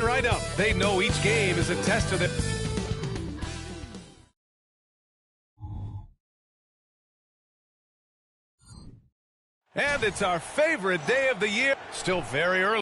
chin right up. They know each game is a test of their... And it's our favorite day of the year. Still very early.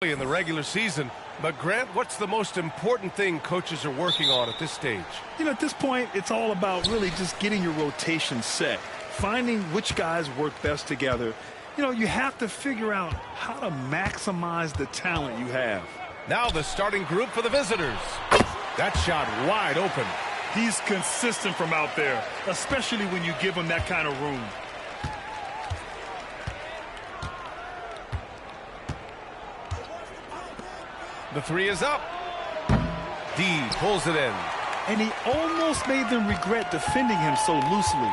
In the regular season. But Grant, what's the most important thing coaches are working on at this stage? You know, at this point, it's all about really just getting your rotation set, finding which guys work best together. You know, you have to figure out how to maximize the talent you have. Now the starting group for the visitors. That shot wide open. He's consistent from out there, especially when you give him that kind of room. The three is up. D pulls it in. And he almost made them regret defending him so loosely.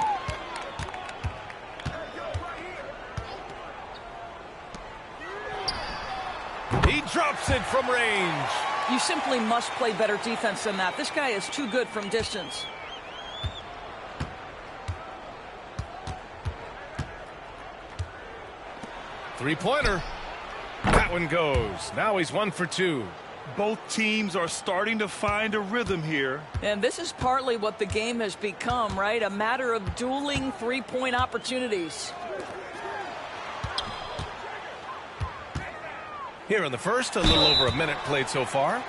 He drops it from range. You simply must play better defense than that. This guy is too good from distance. Three-pointer. That one goes. Now he's 1 for 2. Both teams are starting to find a rhythm here. And this is partly what the game has become, right? A matter of dueling three-point opportunities. Here in the first, a little over a minute played so far.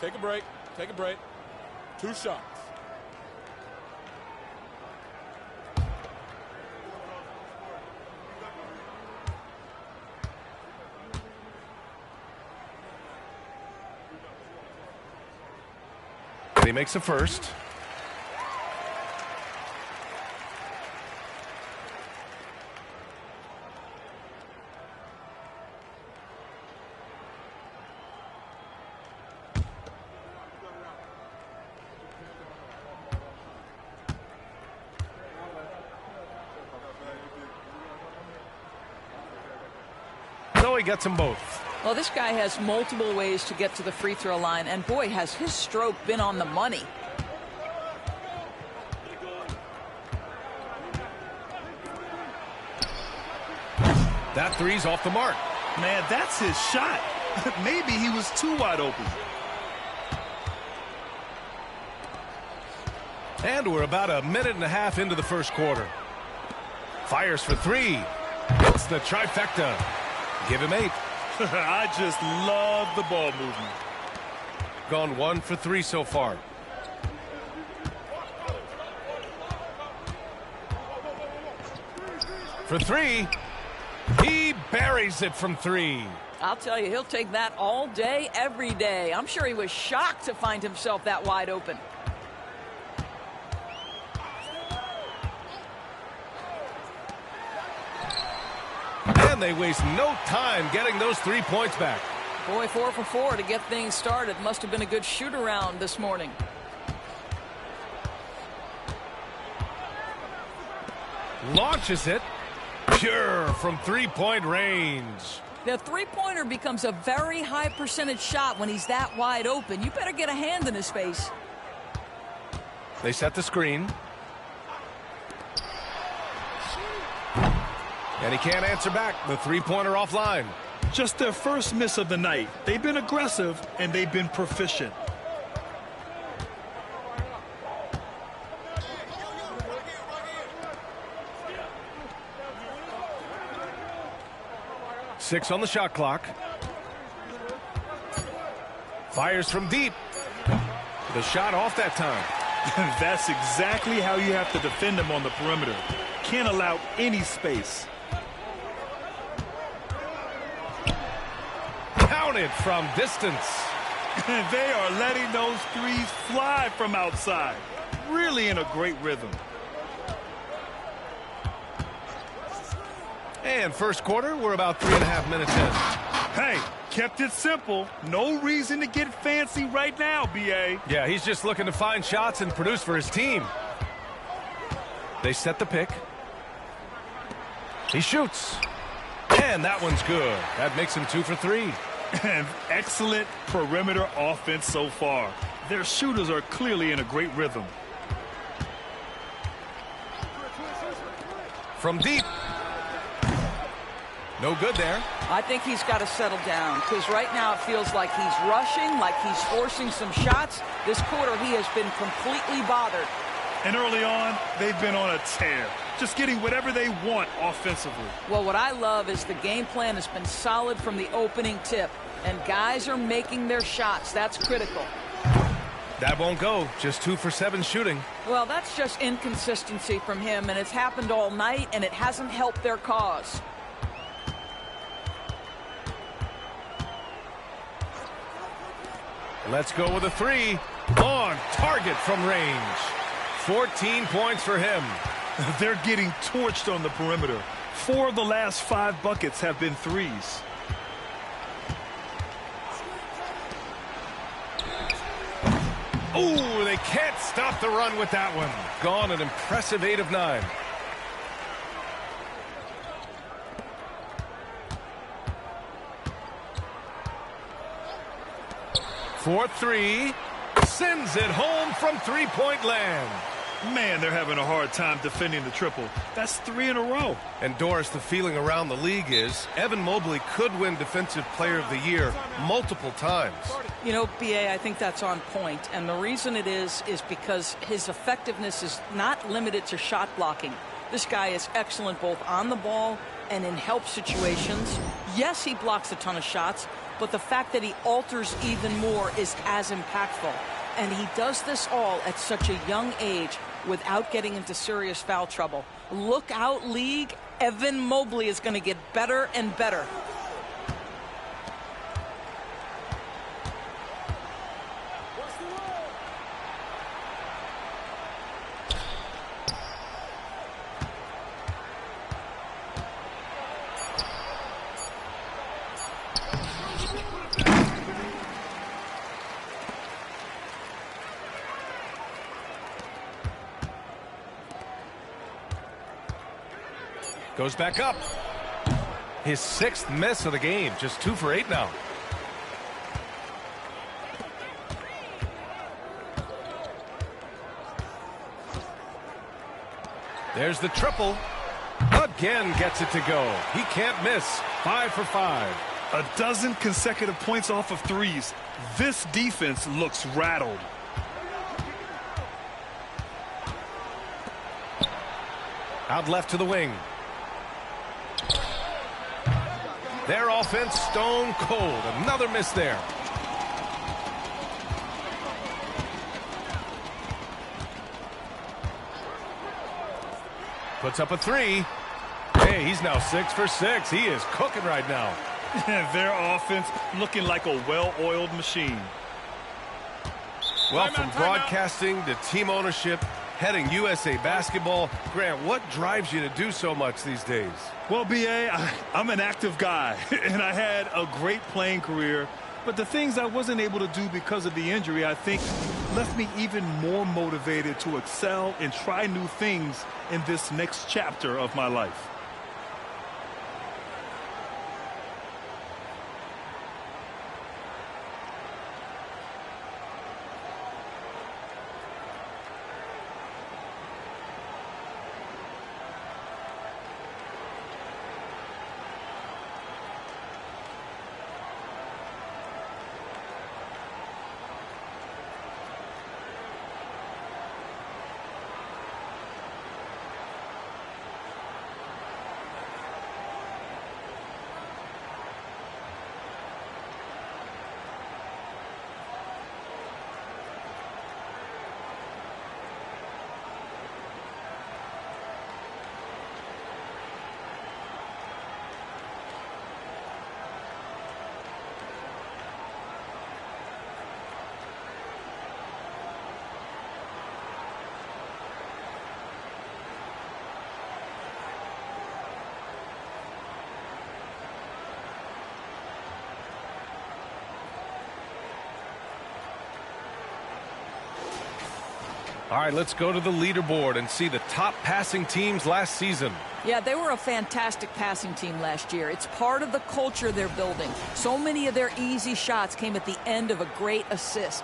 Take a break. Take a break. 2 shots. He makes a first. So he gets them both. Well, this guy has multiple ways to get to the free throw line, and boy, has his stroke been on the money. That three's off the mark. Man, that's his shot. Maybe he was too wide open. And we're about a minute and a half into the first quarter. Fires for 3. It's the trifecta. Give him 8. I just love the ball movement. Gone 1 for 3 so far. For 3. He buries it from 3. I'll tell you, he'll take that all day, every day. I'm sure he was shocked to find himself that wide open. And they waste no time getting those 3 points back. Boy, 4 for 4 to get things started. Must have been a good shoot-around this morning. Launches it. Pure from 3-point range. The three-pointer becomes a very high percentage shot when he's that wide open. You better get a hand in his face. They set the screen. And he can't answer back. The three-pointer offline. Just their first miss of the night. They've been aggressive, and they've been proficient. Six on the shot clock. Fires from deep. The shot off that time. That's exactly how you have to defend them on the perimeter. Can't allow any space. Counted from distance. They are letting those threes fly from outside. Really in a great rhythm. And first quarter, we're about 3.5 minutes in. Hey, kept it simple. No reason to get fancy right now, B.A. Yeah, he's just looking to find shots and produce for his team. They set the pick. He shoots. And that one's good. That makes him 2 for 3. And excellent perimeter offense so far. Their shooters are clearly in a great rhythm. From deep. No good there. I think he's got to settle down because right now it feels like he's rushing, like he's forcing some shots. This quarter he has been completely bothered. And early on, they've been on a tear. Just getting whatever they want offensively. Well, what I love is the game plan has been solid from the opening tip. And guys are making their shots. That's critical. That won't go. Just 2 for 7 shooting. Well, that's just inconsistency from him, and it's happened all night, and it hasn't helped their cause. Let's go with a 3. On target from range. 14 points for him. They're getting torched on the perimeter. 4 of the last 5 buckets have been threes. Ooh, they can't stop the run with that one. Gone an impressive 8 of 9. For 3, sends it home from three-point land. Man, they're having a hard time defending the triple. That's 3 in a row. And Doris, the feeling around the league is Evan Mobley could win Defensive Player of the Year multiple times. You know, B.A., I think that's on point. And the reason it is because his effectiveness is not limited to shot blocking. This guy is excellent both on the ball and in help situations. Yes, he blocks a ton of shots, but the fact that he alters even more is as impactful. And he does this all at such a young age without getting into serious foul trouble. Look out, league. Evan Mobley is going to get better and better. Goes back up. His 6th miss of the game. Just 2 for 8 now. There's the triple. Again gets it to go. He can't miss. 5 for 5. A dozen consecutive points off of threes. This defense looks rattled. Out left to the wing. Their offense stone cold. Another miss there. Puts up a 3. Hey, he's now 6 for 6. He is cooking right now. Their offense looking like a well-oiled machine. Well, from broadcasting to team ownership, heading USA basketball, Grant, what drives you to do so much these days? Well, B.A., I'm an active guy, and I had a great playing career. But the things I wasn't able to do because of the injury, I think, left me even more motivated to excel and try new things in this next chapter of my life. All right, let's go to the leaderboard and see the top passing teams last season. Yeah, they were a fantastic passing team last year. It's part of the culture they're building. So many of their easy shots came at the end of a great assist.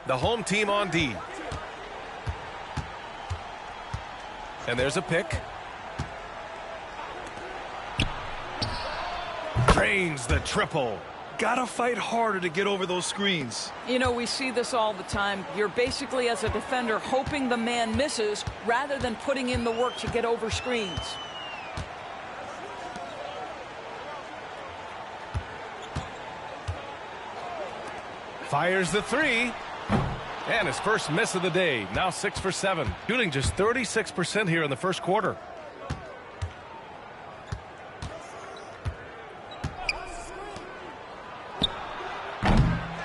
The home team on D. And there's a pick. Drains the triple. Gotta fight harder to get over those screens. You know, we see this all the time. You're basically, as a defender, hoping the man misses rather than putting in the work to get over screens. Fires the three. And his first miss of the day. Now 6 for 7. Shooting just 36% here in the first quarter.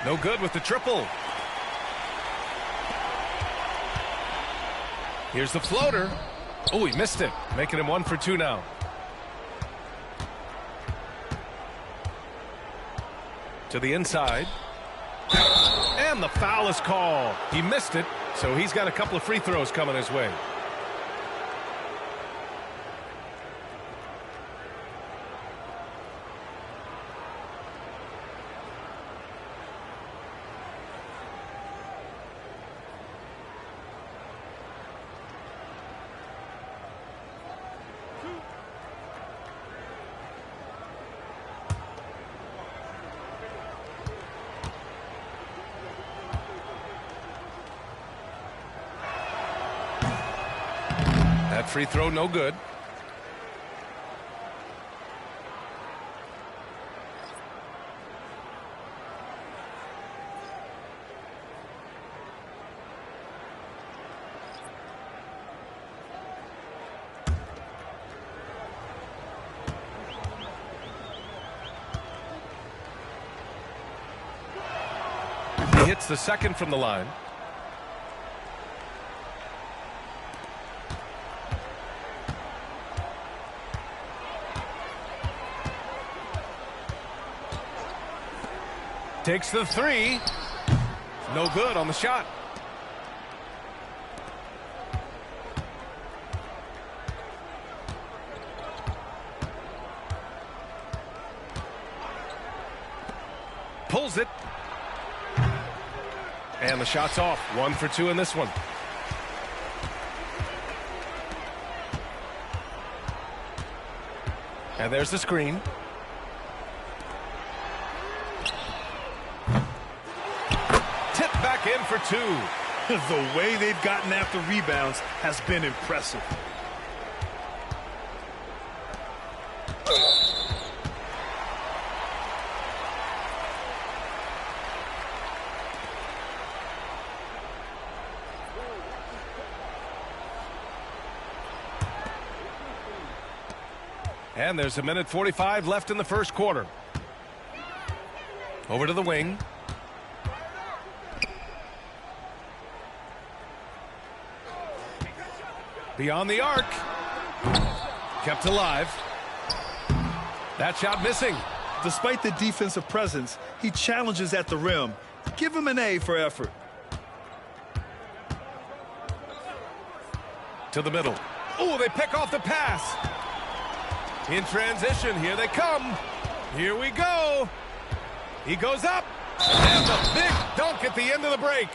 No good with the triple. Here's the floater. Oh, he missed it. Making him 1 for 2 now. To the inside. And the foul is called. He missed it, so he's got a couple of free throws coming his way. That free throw no good. He hits the second from the line. Takes the three. No good on the shot. Pulls it. And the shot's off. 1 for 2 in this one. And there's the screen. In for 2. The way they've gotten after rebounds has been impressive. And there's 1:45 left in the first quarter. Over to the wing. Beyond the arc. Kept alive. That shot missing. Despite the defensive presence, he challenges at the rim. Give him an A for effort. To the middle. Oh, they pick off the pass. In transition, here they come. Here we go. He goes up. And the big dunk at the end of the break.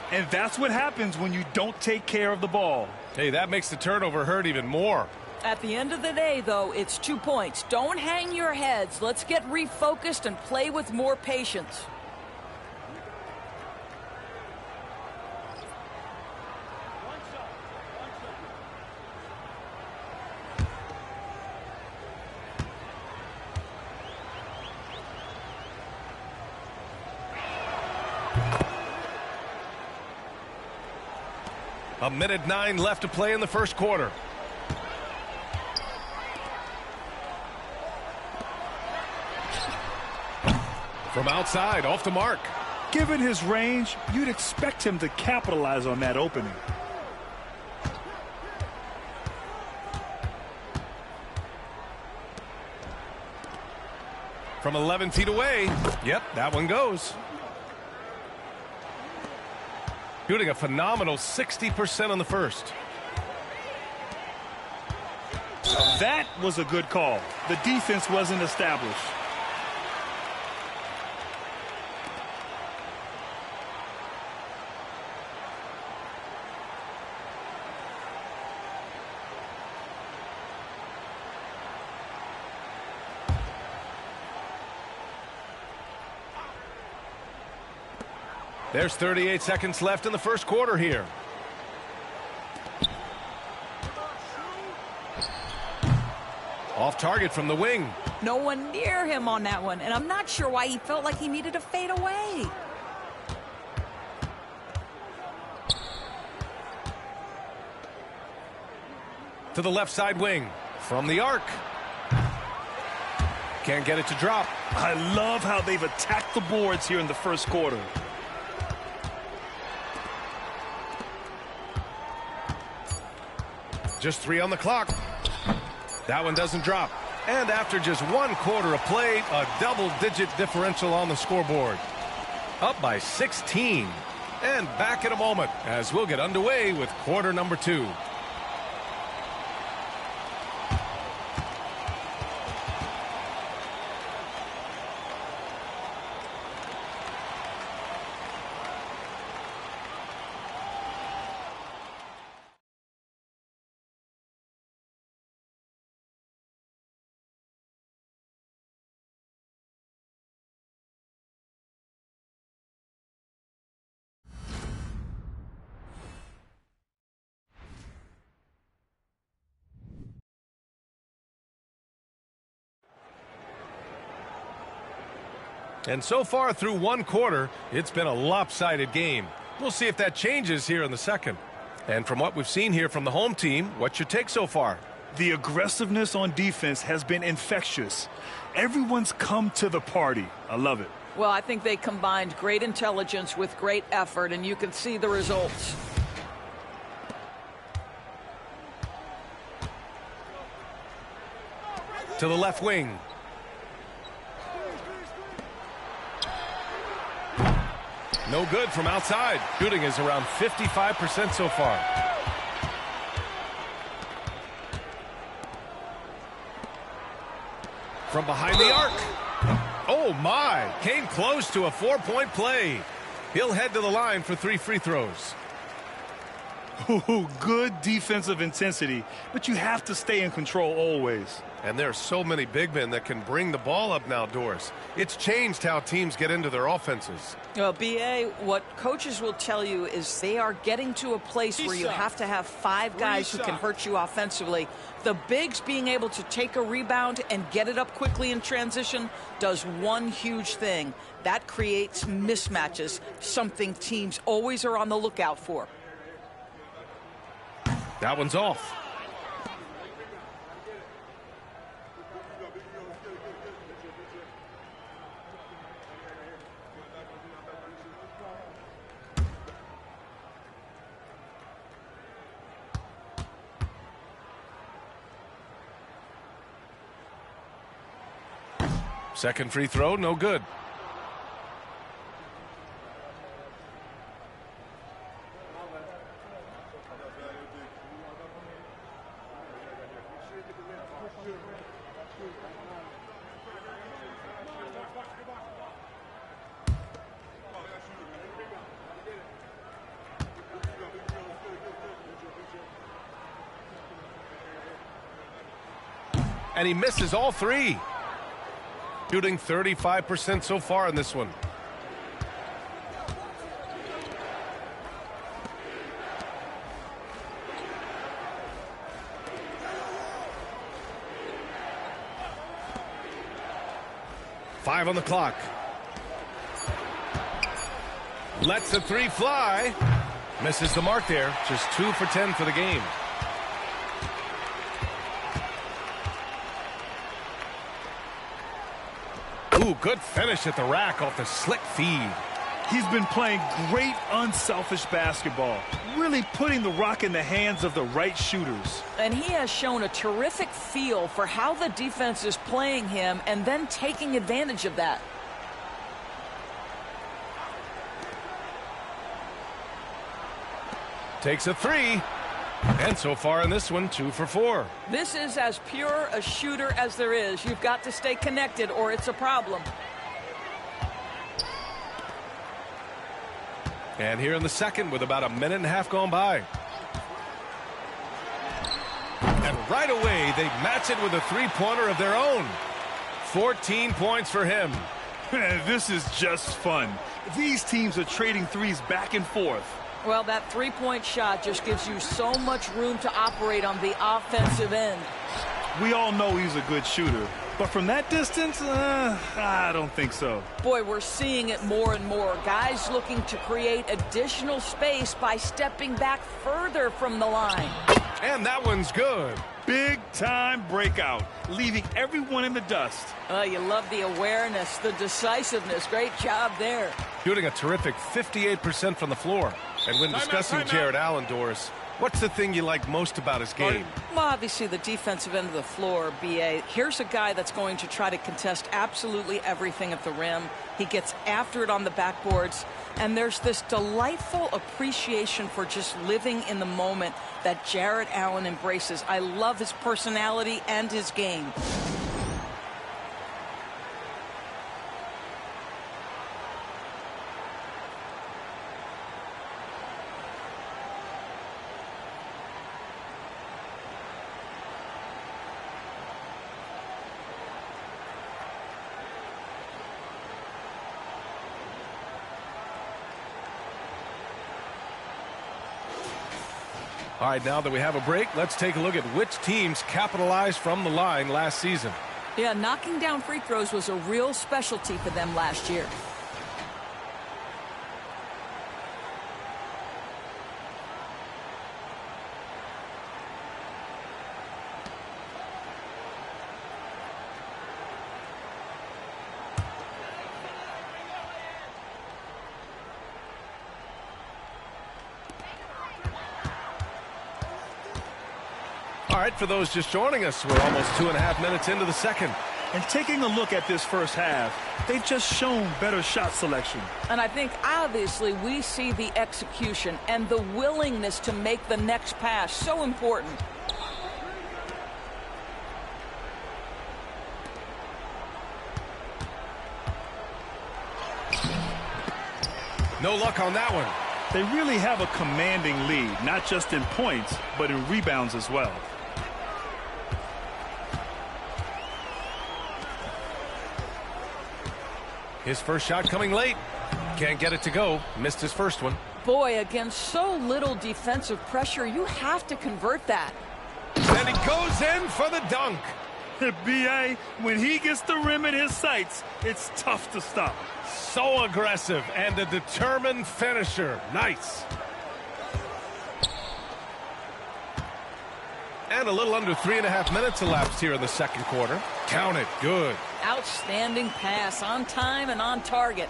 And that's what happens when you don't take care of the ball. Hey, that makes the turnover hurt even more. At the end of the day, though, it's 2 points. Don't hang your heads. Let's get refocused and play with more patience. A minute 9 left to play in the first quarter. From outside, off the mark. Given his range, you'd expect him to capitalize on that opening. From 11 feet away. Yep, that one goes. Shooting a phenomenal 60% on the first. That was a good call. The defense wasn't established. There's 38 seconds left in the first quarter here. Off target from the wing. No one near him on that one, and I'm not sure why he felt like he needed to fade away. To the left side wing. From the arc. Can't get it to drop. I love how they've attacked the boards here in the first quarter. Just 3 on the clock. That one doesn't drop. And after just 1 quarter of play, a double-digit differential on the scoreboard. Up by 16. And back in a moment as we'll get underway with quarter number 2. And so far through 1 quarter, it's been a lopsided game. We'll see if that changes here in the second. And from what we've seen here from the home team, what's your take so far? The aggressiveness on defense has been infectious. Everyone's come to the party. I love it. Well, I think they combined great intelligence with great effort, and you can see the results. To the left wing. No good from outside. Shooting is around 55% so far. From behind the arc. Oh, my. Came close to a 4-point play. He'll head to the line for 3 free throws. Ooh, good defensive intensity, but you have to stay in control always. And there are so many big men that can bring the ball up now, Doris. It's changed how teams get into their offenses. Well, B.A., what coaches will tell you is they are getting to a place where you have to have 5 guys who can hurt you offensively. The bigs being able to take a rebound and get it up quickly in transition does one huge thing. That creates mismatches, something teams always are on the lookout for. That one's off. Second free throw, no good. And he misses all 3. Shooting 35% so far in this one. Five on the clock. Lets the 3 fly. Misses the mark there. Just 2 for 10 for the game. Ooh, good finish at the rack off the slick feed. He's been playing great unselfish basketball, really putting the rock in the hands of the right shooters. And he has shown a terrific feel for how the defense is playing him and then taking advantage of that. Takes a three. And so far in this one, 2 for 4. This is as pure a shooter as there is. You've got to stay connected or it's a problem. And here in the second with about a minute and a half gone by. And right away, they match it with a three-pointer of their own. 14 points for him. This is just fun. These teams are trading threes back and forth. Well, that three-point shot just gives you so much room to operate on the offensive end. We all know he's a good shooter, but from that distance, I don't think so. Boy, we're seeing it more and more. Guys looking to create additional space by stepping back further from the line. And that one's good. Big-time breakout, leaving everyone in the dust. You love the awareness, the decisiveness. Great job there. Shooting a terrific 58% from the floor. And when discussing Jared Allen, Doris, what's the thing you like most about his game? Well, obviously the defensive end of the floor, B.A. Here's a guy that's going to try to contest absolutely everything at the rim. He gets after it on the backboards. And there's this delightful appreciation for just living in the moment that Jared Allen embraces. I love his personality and his game. All right, now that we have a break, let's take a look at which teams capitalized from the line last season. Yeah, knocking down free throws was a real specialty for them last year. All right, for those just joining us, we're almost 2.5 minutes into the second. And taking a look at this first half, they've just shown better shot selection. And I think obviously we see the execution and the willingness to make the next pass so important. No luck on that one. They really have a commanding lead, not just in points, but in rebounds as well. His first shot coming late. Can't get it to go. Missed his first one. Boy, against so little defensive pressure, you have to convert that. And he goes in for the dunk. B.A., when he gets the rim in his sights, it's tough to stop. So aggressive and a determined finisher. Nice. And a little under 3.5 minutes elapsed here in the second quarter. Count it. Good. Outstanding pass, on time and on target.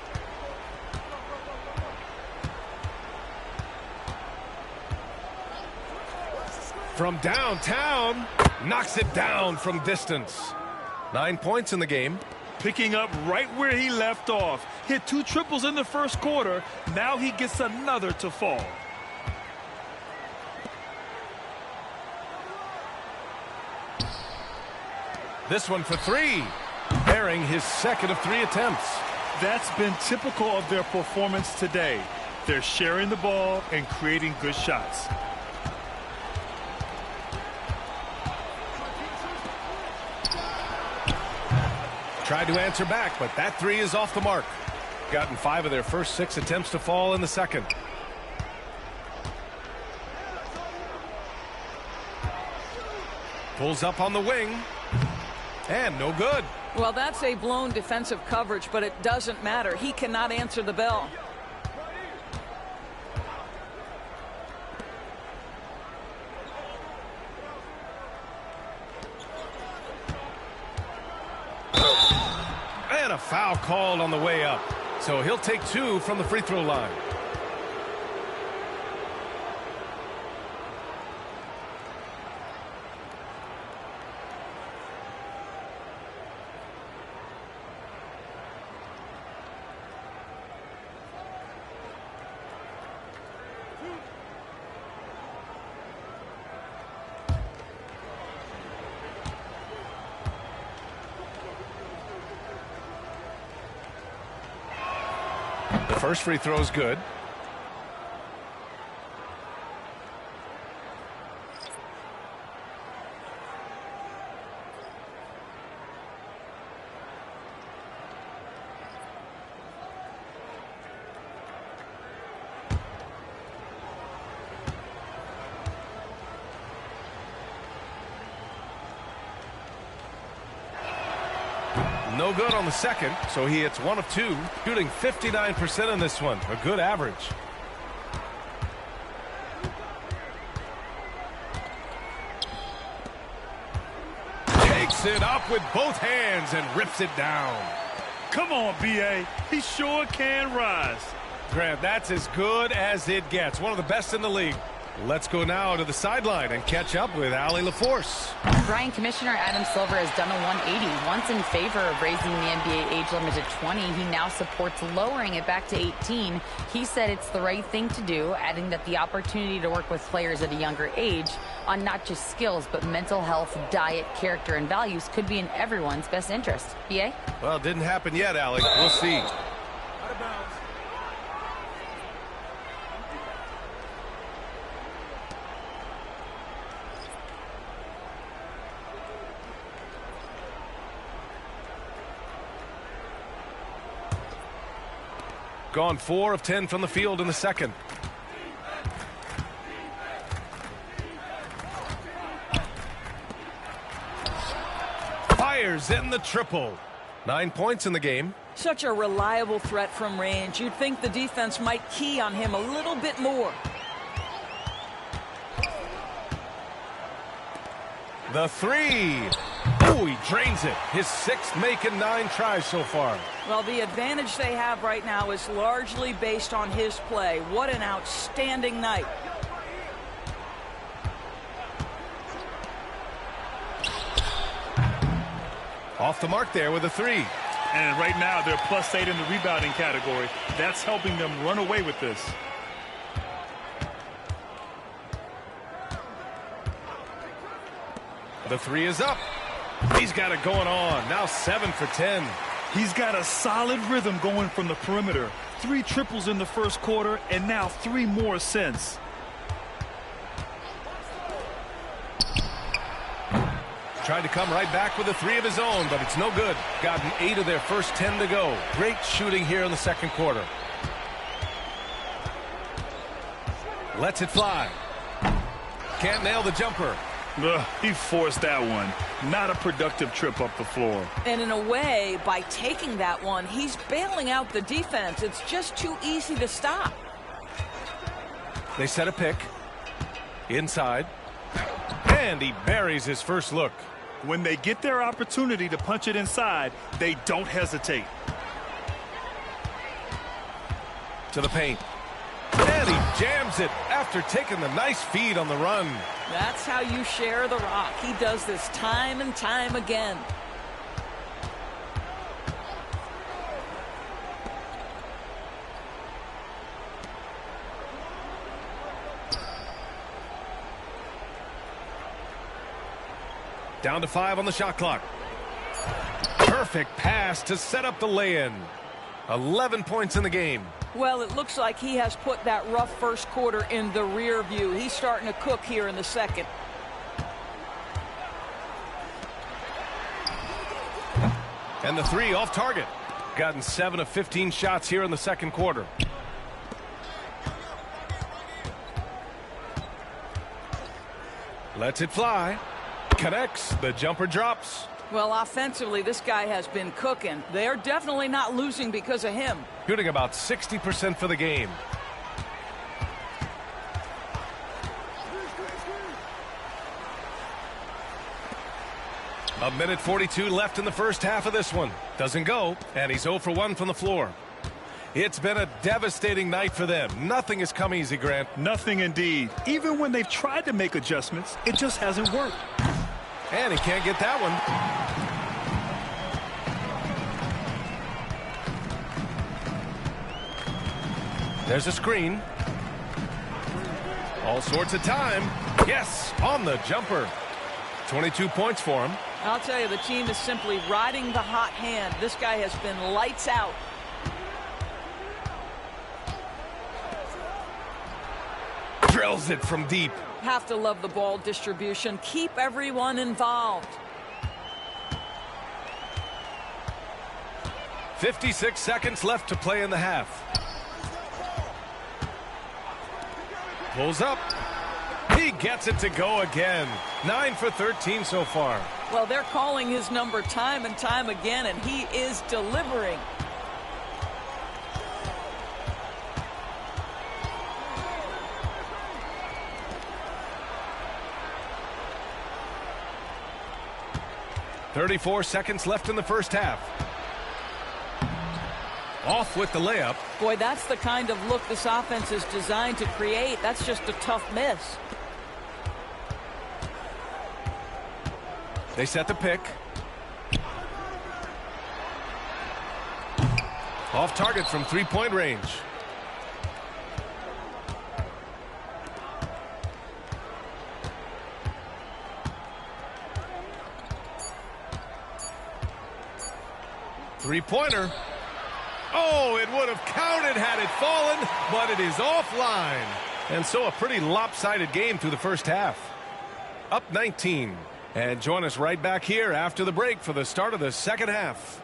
From downtown, knocks it down from distance. 9 points in the game. Picking up right where he left off. Hit 2 triples in the first quarter. Now he gets another to fall. This one for 3. Bearing his second of 3 attempts. That's been typical of their performance today. They're sharing the ball and creating good shots. Tried to answer back, but that 3 is off the mark. Gotten 5 of their first 6 attempts to fall in the second. Pulls up on the wing. And no good. Well, that's a blown defensive coverage, but it doesn't matter. He cannot answer the bell. And a foul called on the way up. So he'll take 2 from the free throw line. The first free throw is good. No good on the second, so he hits 1 of 2, shooting 59% in this one. A good average. Takes it up with both hands and rips it down. Come on, B.A. He sure can rise. Grant, that's as good as it gets. One of the best in the league. Let's go now to the sideline and catch up with Allie LaForce. Brian, Commissioner Adam Silver has done a 180. Once in favor of raising the NBA age limit to 20, he now supports lowering it back to 18. He said it's the right thing to do, adding that the opportunity to work with players at a younger age on not just skills, but mental health, diet, character, and values could be in everyone's best interest. B.A.? Well, it didn't happen yet, Allie. We'll see. Out of bounds. Gone 4 of 10 from the field in the second. Fires in the triple. 9 points in the game. Such a reliable threat from range. You'd think the defense might key on him a little bit more. The 3. Oh, he drains it. His 6th making 9 tries so far. Well, the advantage they have right now is largely based on his play. What an outstanding night. Off the mark there with a 3. And right now they're +8 in the rebounding category. That's helping them run away with this. The 3 is up. He's got it going on. Now 7 for 10. He's got a solid rhythm going from the perimeter. 3 triples in the first quarter, and now 3 more since. Tried to come right back with a 3 of his own, but it's no good. Gotten 8 of their first 10 to go. Great shooting here in the second quarter. Lets it fly. Can't nail the jumper. He forced that one. Not a productive trip up the floor. And in a way, by taking that one, he's bailing out the defense. It's just too easy to stop. They set a pick. Inside. And he buries his first look. When they get their opportunity to punch it inside, they don't hesitate. To the paint. And he jams it after taking the nice feed on the run. That's how you share the rock. He does this time and time again. Down to 5 on the shot clock. Perfect pass to set up the lay-in. 11 points in the game. Well, it looks like he has put that rough first quarter in the rear view. He's starting to cook here in the second. And the 3 off target. Gotten 7 of 15 shots here in the second quarter. Lets it fly. Connects. The jumper drops. Well, offensively, this guy has been cooking. They're definitely not losing because of him. Shooting about 60% for the game. A minute 42 left in the first half of this one. Doesn't go, and he's 0 for 1 from the floor. It's been a devastating night for them. Nothing has come easy, Grant. Nothing indeed. Even when they've tried to make adjustments, it just hasn't worked. And he can't get that one. There's a screen. All sorts of time. Yes, on the jumper. 22 points for him. I'll tell you, the team is simply riding the hot hand. This guy has been lights out. Drills it from deep. Have to love the ball distribution. Keep everyone involved. 56 seconds left to play in the half. Pulls up. He gets it to go again. 9 for 13 so far. Well, they're calling his number time and time again, and he is delivering. .34 seconds left in the first half. Off with the layup. Boy, that's the kind of look this offense is designed to create. That's just a tough miss. They set the pick. Off target from three-point range. Three-pointer. Oh, it would have counted had it fallen, but it is offline. And so a pretty lopsided game through the first half. Up 19. And join us right back here after the break for the start of the second half.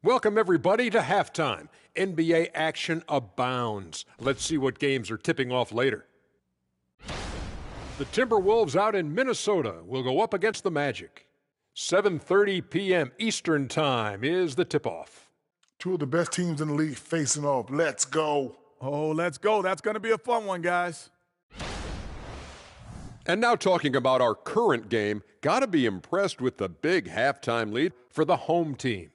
Welcome, everybody, to halftime. NBA action abounds. Let's see what games are tipping off later. The Timberwolves out in Minnesota will go up against the Magic. 7:30 p.m. Eastern Time is the tip-off. Two of the best teams in the league facing off. Let's go. Oh, let's go. That's going to be a fun one, guys. And now talking about our current game, got to be impressed with the big halftime lead for the home team.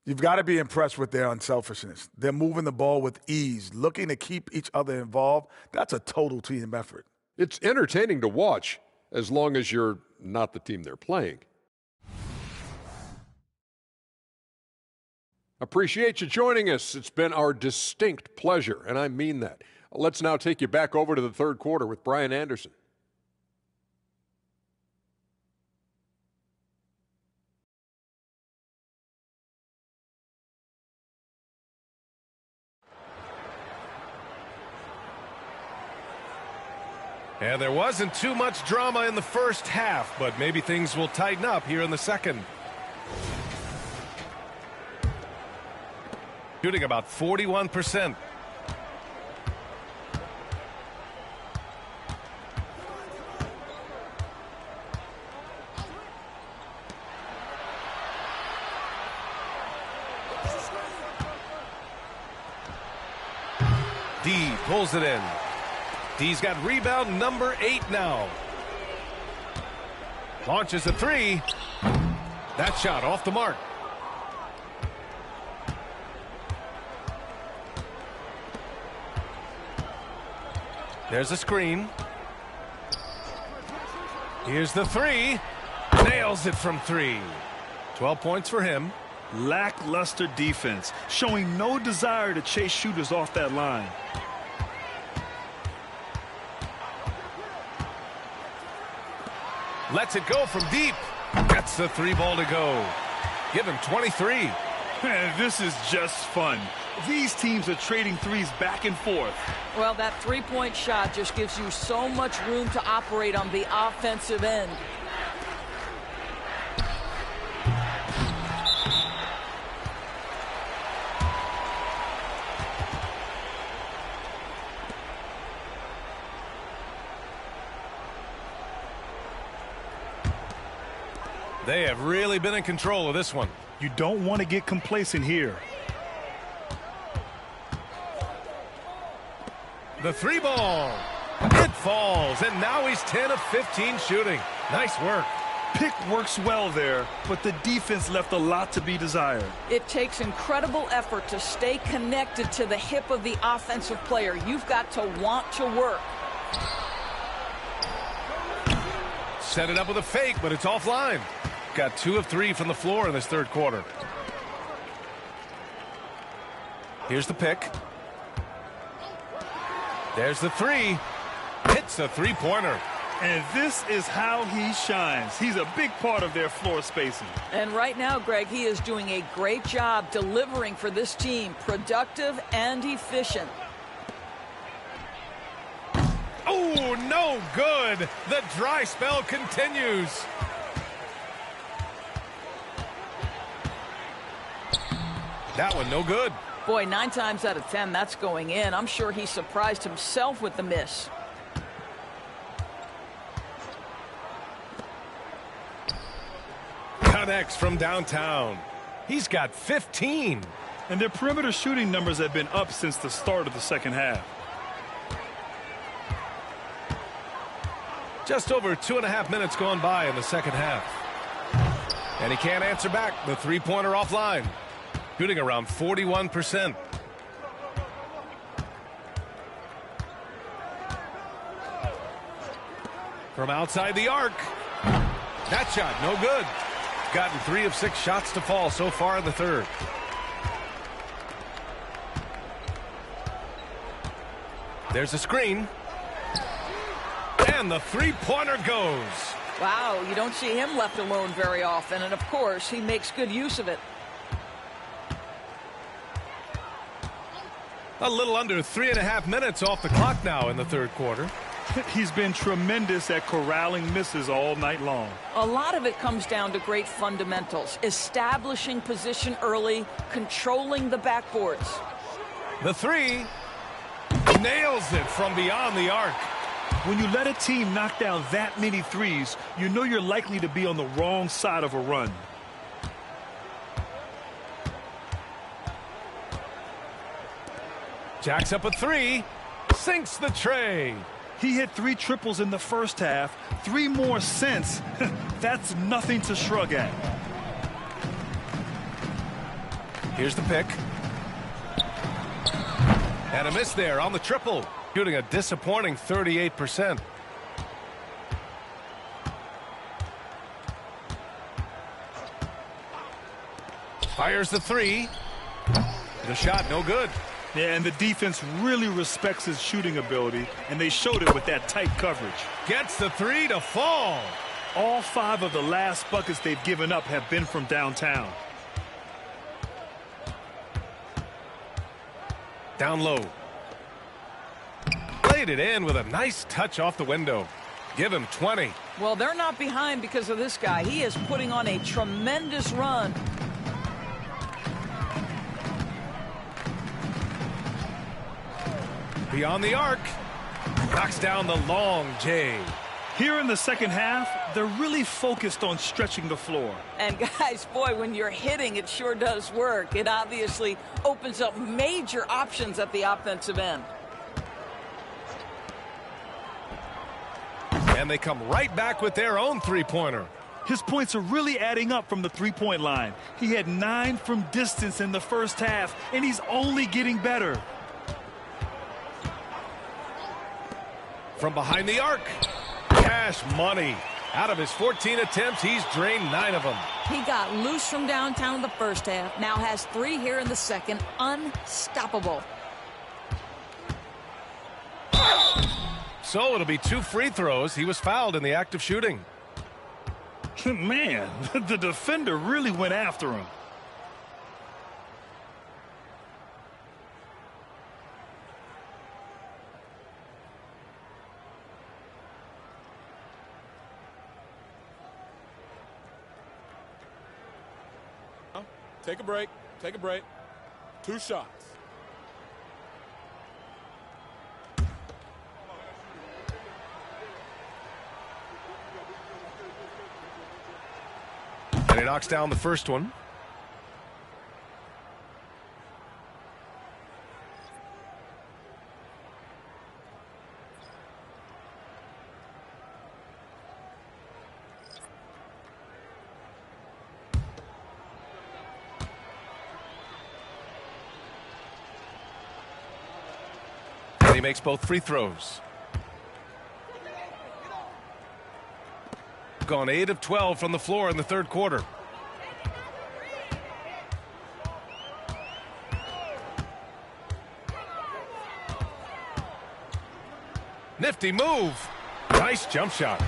You've got to be impressed with their unselfishness. They're moving the ball with ease, looking to keep each other involved. That's a total team effort. It's entertaining to watch, as long as you're not the team they're playing. Appreciate you joining us. It's been our distinct pleasure, and I mean that. Let's now take you back over to the third quarter with Brian Anderson. And there wasn't too much drama in the first half, but maybe things will tighten up here in the second. Shooting about 41%. D pulls it in. D's got rebound number 8 now. Launches a 3. That shot off the mark. There's a screen. Here's the 3. Nails it from 3. 12 points for him. Lackluster defense, showing no desire to chase shooters off that line. Lets it go from deep. Gets the 3 ball to go. Give him 23. Man, this is just fun. These teams are trading threes back and forth. Well, that three-point shot just gives you so much room to operate on the offensive end. They have really been in control of this one. You don't want to get complacent here. The 3 ball. It falls, and now he's 10 of 15 shooting. Nice work. Pick works well there, but the defense left a lot to be desired. It takes incredible effort to stay connected to the hip of the offensive player. You've got to want to work. Set it up with a fake, but it's offline. Got 2 of 3 from the floor in this third quarter. Here's the pick. There's the 3. Hits a 3-pointer. And this is how he shines. He's a big part of their floor spacing. And right now, Greg, he is doing a great job delivering for this team. Productive and efficient. Oh, no good. The dry spell continues. That one no good. Boy, 9 times out of 10, that's going in. I'm sure he surprised himself with the miss. Connects from downtown. He's got 15. And their perimeter shooting numbers have been up since the start of the second half. Just over 2.5 minutes gone by in the second half. And he can't answer back. The 3-pointer offline. Shooting around 41%. From outside the arc. That shot, no good. Gotten 3 of 6 shots to fall so far in the third. There's a screen. And the 3-pointer goes. Wow, you don't see him left alone very often. And, of course, he makes good use of it. A little under 3.5 minutes off the clock now in the third quarter. He's been tremendous at corralling misses all night long. A lot of it comes down to great fundamentals. Establishing position early, controlling the backboards. The 3. Nails it from beyond the arc. When you let a team knock down that many threes, you know you're likely to be on the wrong side of a run. Jacks up a 3. Sinks the tray. He hit 3 triples in the first half, 3 more since. That's nothing to shrug at. Here's the pick. And a miss there on the triple. Shooting a disappointing 38%. Fires the 3. The shot no good. Yeah, and the defense really respects his shooting ability, and they showed it with that tight coverage. Gets the 3 to fall. All 5 of the last buckets they've given up have been from downtown. Down low. laid it in with a nice touch off the window. Give him 20. Well, they're not behind because of this guy. He is putting on a tremendous run. Beyond the arc. Knocks down the long J. Here in the second half, they're really focused on stretching the floor. And guys, boy, when you're hitting, it sure does work. It obviously opens up major options at the offensive end. And they come right back with their own three-pointer. His points are really adding up from the three-point line. He had 9 from distance in the first half, and he's only getting better. From behind the arc. Cash money. Out of his 14 attempts, he's drained 9 of them. He got loose from downtown in the first half. Now has 3 here in the second. Unstoppable. So it'll be 2 free throws. He was fouled in the act of shooting. Man, the defender really went after him. Take a break. Take a break. 2 shots. And he knocks down the first one. And he makes both free throws. Gone 8 of 12 from the floor in the third quarter. Nifty move. Nice jump shot.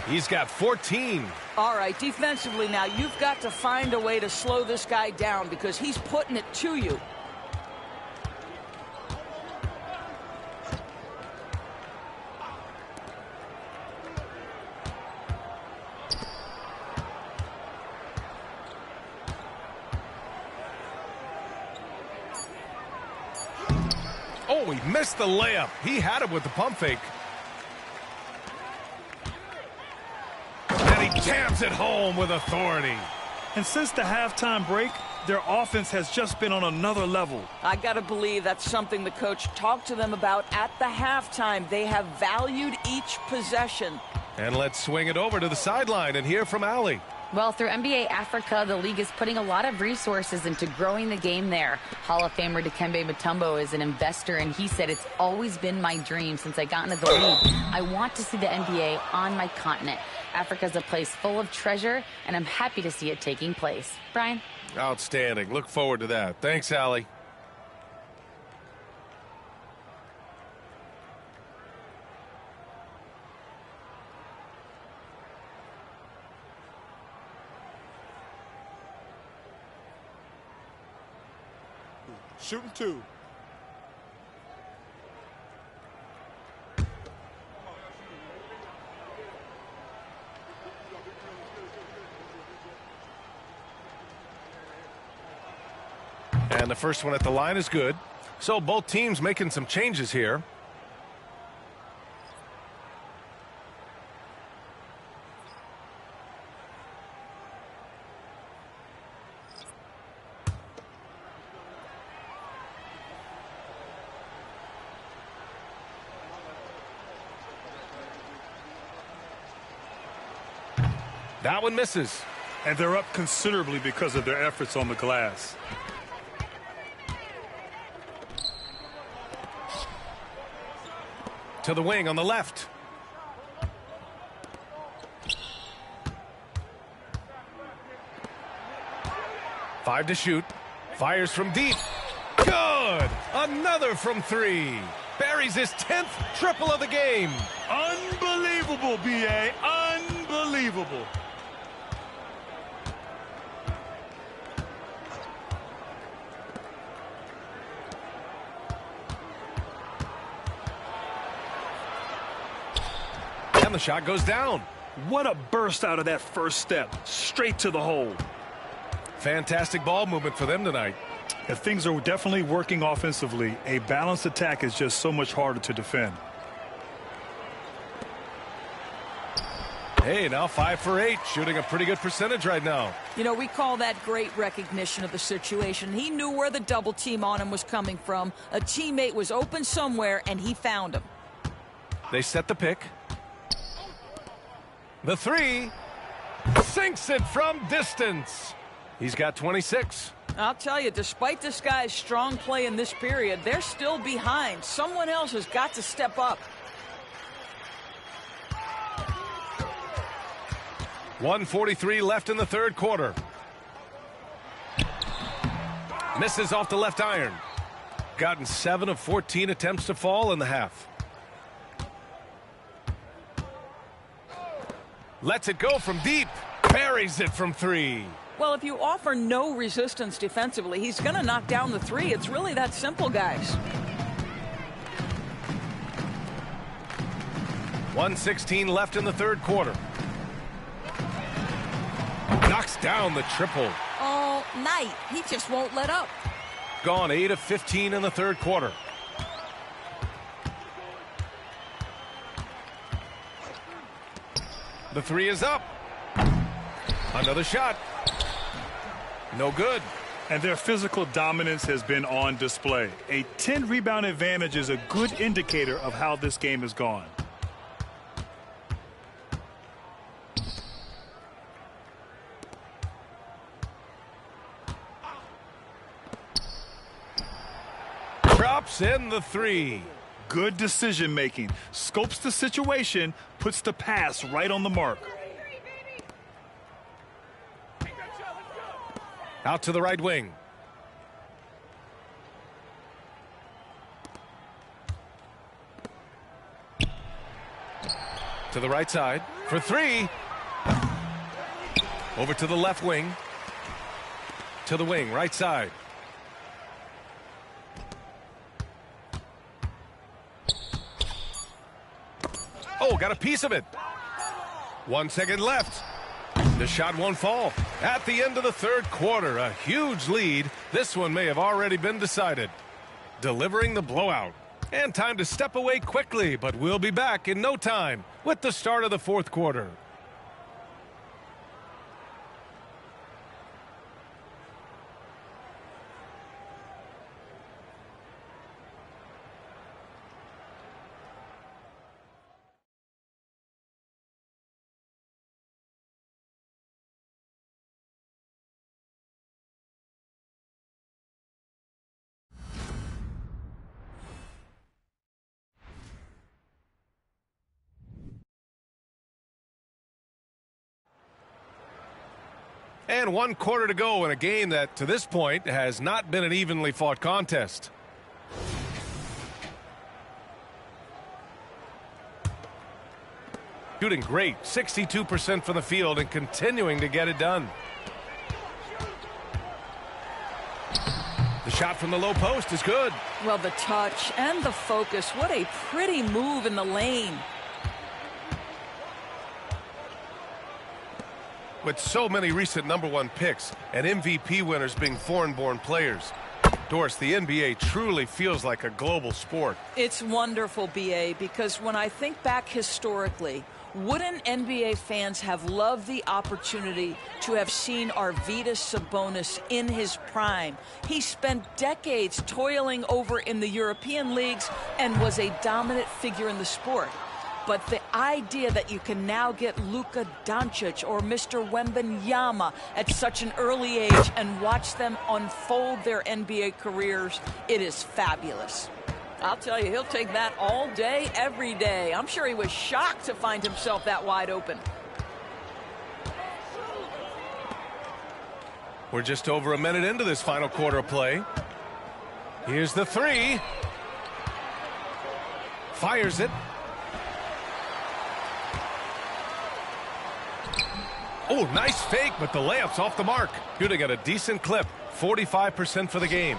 He's got 14. All right, defensively now, you've got to find a way to slow this guy down because he's putting it to you. Oh, he missed the layup. He had it with the pump fake. And he jams it home with authority. And since the halftime break, their offense has just been on another level. I got to believe that's something the coach talked to them about at the halftime. They have valued each possession. And let's swing it over to the sideline and hear from Allie. Well, through NBA Africa, the league is putting a lot of resources into growing the game there. Hall of Famer Dikembe Mutombo is an investor, and he said, "It's always been my dream since I got into the league. I want to see the NBA on my continent. Africa's a place full of treasure, and I'm happy to see it taking place." Brian? Outstanding. Look forward to that. Thanks, Allie. Shooting 2. And the first one at the line is good. So both teams making some changes here. That one misses. And they're up considerably because of their efforts on the glass. To the wing on the left. Five to shoot. Fires from deep. Good! Another from 3. Buries his 10th triple of the game. Unbelievable, B.A. Unbelievable. And the shot goes down. What a burst out of that first step. Straight to the hole. Fantastic ball movement for them tonight. If things are definitely working offensively, a balanced attack is just so much harder to defend. Hey, now 5 for 8, shooting a pretty good percentage right now. You know, we call that great recognition of the situation. He knew where the double team on him was coming from. A teammate was open somewhere, and he found him. They set the pick. The 3 sinks it from distance. He's got 26. I'll tell you, despite this guy's strong play in this period, they're still behind. Someone else has got to step up. 1:43 left in the third quarter. Misses off the left iron. Gotten 7 of 14 attempts to fall in the half. Lets it go from deep. Buries it from 3. Well, if you offer no resistance defensively, he's going to knock down the 3. It's really that simple, guys. 1:16 left in the third quarter. Knocks down the triple. All night. He just won't let up. Gone 8 of 15 in the third quarter. The 3 is up. Another shot. No good. And their physical dominance has been on display. A 10-rebound advantage is a good indicator of how this game has gone. Drops in the 3. Good decision making. Scopes the situation, puts the pass right on the mark. Out to the right wing. To the right side for 3. Over to the left wing. To the wing, right side. Oh, got a piece of it. 1 second left. The shot won't fall. At the end of the third quarter, a huge lead. This one may have already been decided. Delivering the blowout. And time to step away quickly, but we'll be back in no time with the start of the fourth quarter. And 1 quarter to go in a game that, to this point, has not been an evenly fought contest. Shooting great, 62% from the field and continuing to get it done. The shot from the low post is good. Well, the touch and the focus. What a pretty move in the lane. With so many recent #1 picks and MVP winners being foreign-born players, Doris, the NBA truly feels like a global sport. It's wonderful, BA, because when I think back historically, wouldn't NBA fans have loved the opportunity to have seen Arvydas Sabonis in his prime? He spent decades toiling over in the European leagues and was a dominant figure in the sport. But the idea that you can now get Luka Doncic or Mr. Wembanyama at such an early age and watch them unfold their NBA careers, it is fabulous. I'll tell you, he'll take that all day, every day. I'm sure he was shocked to find himself that wide open. We're just over a minute into this final quarter of play. Here's the 3. Fires it. Oh, nice fake, but the layup's off the mark. Shooting at a decent clip, 45% for the game.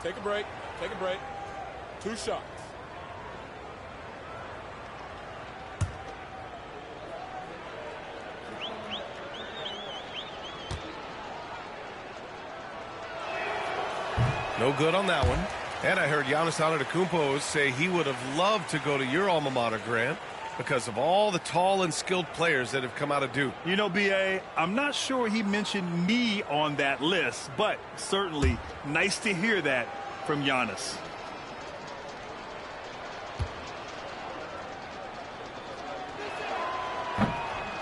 Take a break. Take a break. 2 shots. No good on that one. And I heard Giannis Antetokounmpo say he would have loved to go to your alma mater, Grant, because of all the tall and skilled players that have come out of Duke. You know, B.A., I'm not sure he mentioned me on that list, but certainly nice to hear that from Giannis.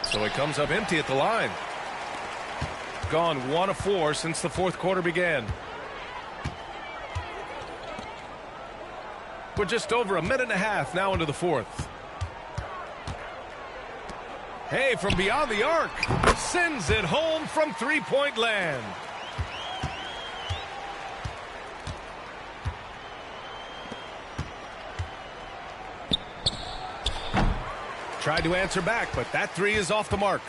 So he comes up empty at the line. Gone 1 of 4 since the fourth quarter began. We're just over a minute and a half now into the fourth. Hey, from beyond the arc, sends it home from three-point land. Tried to answer back, but that three is off the mark.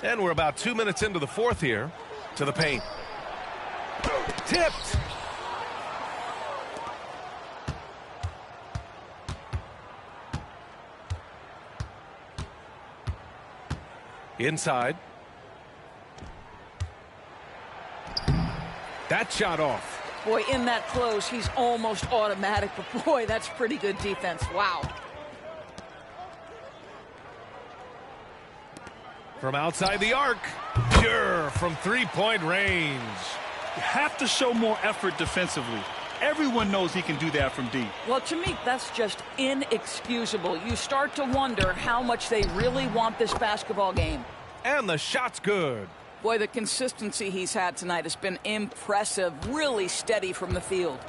And we're about 2 minutes into the fourth here. To the paint. Tipped. Inside. That shot off. Boy, in that close, he's almost automatic, but boy, that's pretty good defense. Wow. From outside the arc. Pure from three-point range. You have to show more effort defensively. Everyone knows he can do that from deep. Well, to me, that's just inexcusable. You start to wonder how much they really want this basketball game. And the shot's good. Boy, the consistency he's had tonight has been impressive, really steady from the field.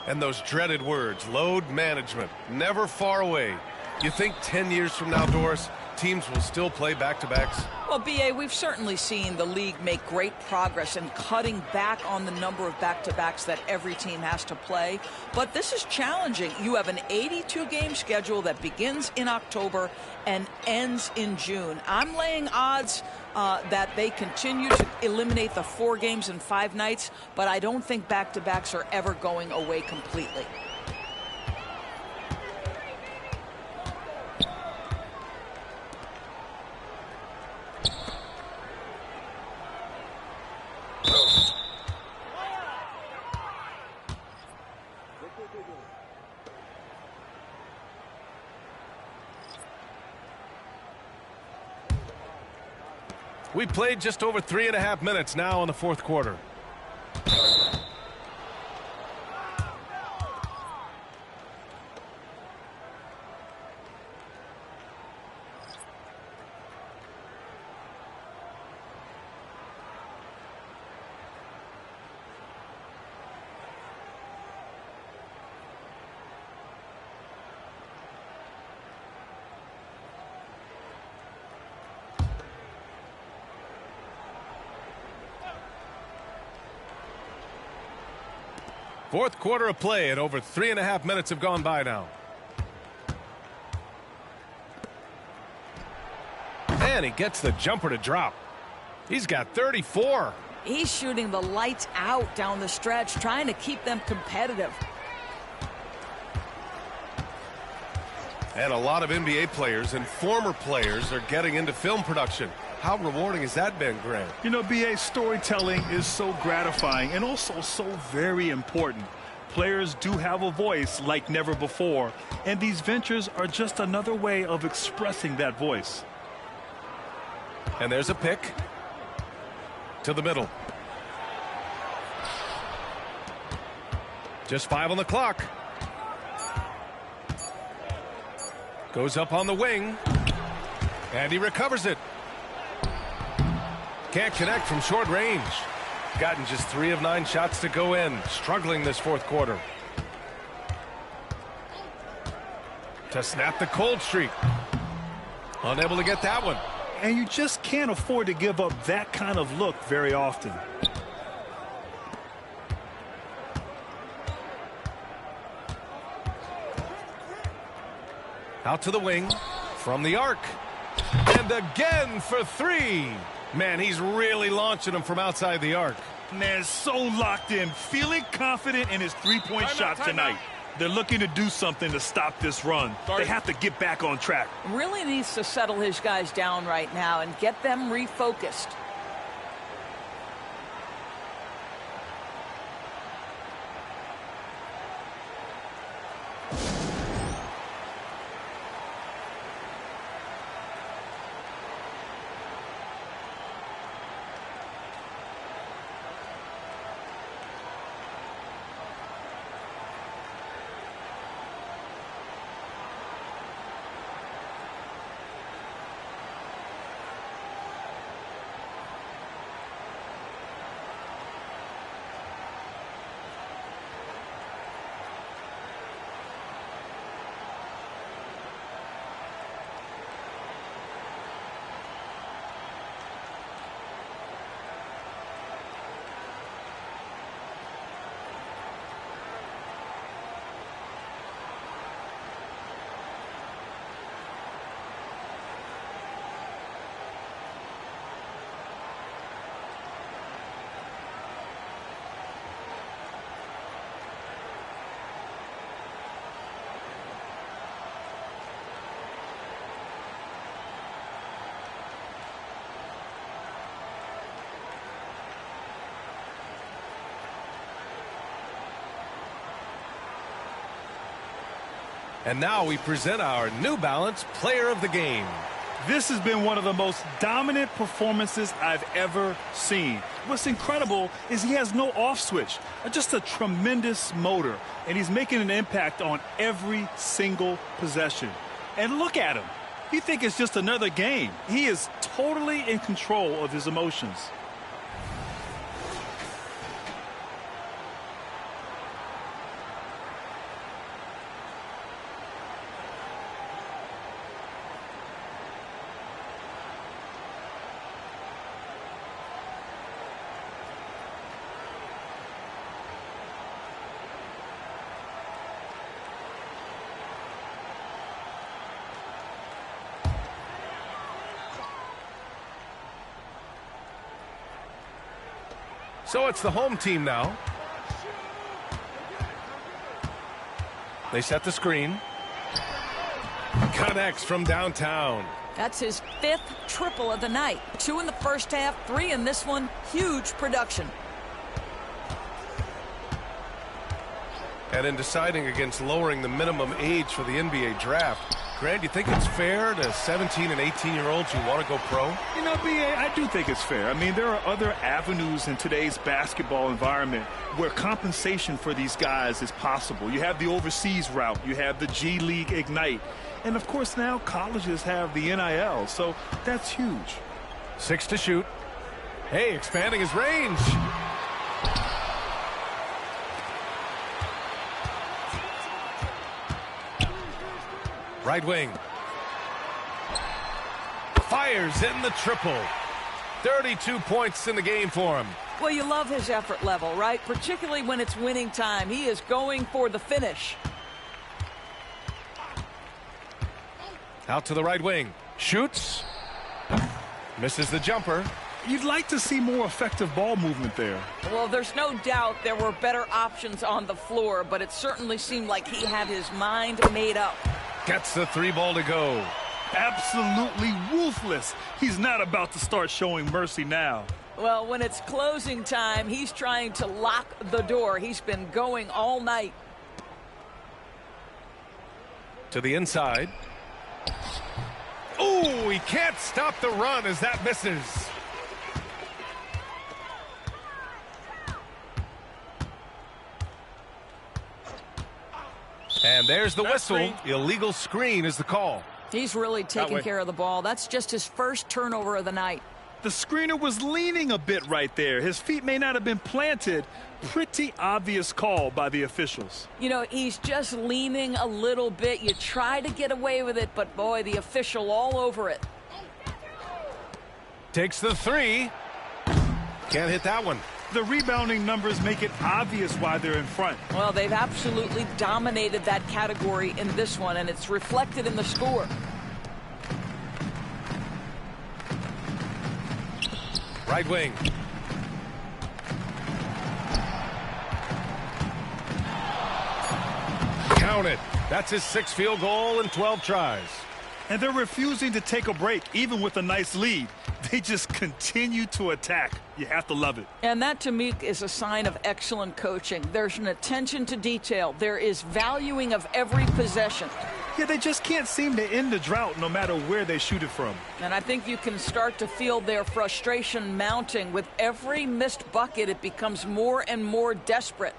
And those dreaded words, load management, never far away. You think 10 years from now, Doris, teams will still play back-to-backs? Well, B.A., we've certainly seen the league make great progress in cutting back on the number of back-to-backs that every team has to play. But this is challenging. You have an 82-game schedule that begins in October and ends in June. I'm laying odds that they continue to eliminate the 4 games in 5 nights, but I don't think back-to-backs are ever going away completely. We played just over 3.5 minutes now in the fourth quarter. Fourth quarter of play, and over 3.5 minutes have gone by now. And he gets the jumper to drop. He's got 34. He's shooting the lights out down the stretch, trying to keep them competitive. And a lot of NBA players and former players are getting into film production. How rewarding has that been, Grant? You know, B.A., storytelling is so gratifying and also so very important. Players do have a voice like never before, and these ventures are just another way of expressing that voice. And there's a pick to the middle. Just 5 on the clock. Goes up on the wing, and he recovers it. Can't connect from short range. Gotten just 3 of 9 shots to go in. Struggling this fourth quarter. To snap the cold streak. Unable to get that one. And you just can't afford to give up that kind of look very often. Out to the wing. From the arc. And And again for three. Man, he's really launching them from outside the arc. Man, so locked in, feeling confident in his three-point shot tonight. They're looking to do something to stop this run. They have to get back on track. Really needs to settle his guys down right now and get them refocused. And now we present our New Balance Player of the Game. This has been one of the most dominant performances I've ever seen. What's incredible is he has no off switch, just a tremendous motor, and he's making an impact on every single possession. And look at him. You think it's just another game. He is totally in control of his emotions. So it's the home team now. They set the screen. Connects from downtown. That's his 5th triple of the night. 2 in the first half, 3 in this one. Huge production. And in deciding against lowering the minimum age for the NBA draft, Grant, you think it's fair to 17 and 18-year-olds who want to go pro? You know, B.A., I do think it's fair. I mean, there are other avenues in today's basketball environment where compensation for these guys is possible. You have the overseas route. You have the G League Ignite. And, of course, now colleges have the NIL, so that's huge. 6 to shoot. Hey, expanding his range. Right wing. Fires in the triple. 32 points in the game for him. Well, you love his effort level, right? Particularly when it's winning time. He is going for the finish. Out to the right wing. Shoots. Misses the jumper. You'd like to see more effective ball movement there. Well, there's no doubt there were better options on the floor, but it certainly seemed like he had his mind made up. Gets the 3 ball to go. Absolutely ruthless. He's not about to start showing mercy now. Well, when it's closing time, he's trying to lock the door. He's been going all night. To the inside. Oh, he can't stop the run as that misses. And there's the whistle. Illegal screen is the call. He's really taking care of the ball. That's just his first turnover of the night. The screener was leaning a bit right there. His feet may not have been planted. Pretty obvious call by the officials. You know, he's just leaning a little bit. You try to get away with it, but boy, the official all over it. Takes the 3. Can't hit that one. The rebounding numbers make it obvious why they're in front. Well, they've absolutely dominated that category in this one, and it's reflected in the score. Right wing. Count it. That's his 6th field goal in 12 tries. And they're refusing to take a break, even with a nice lead. They just continue to attack. You have to love it. And that, to me, is a sign of excellent coaching. There's an attention to detail. There is valuing of every possession. Yeah, they just can't seem to end the drought no matter where they shoot it from. And I think you can start to feel their frustration mounting. With every missed bucket, it becomes more and more desperate.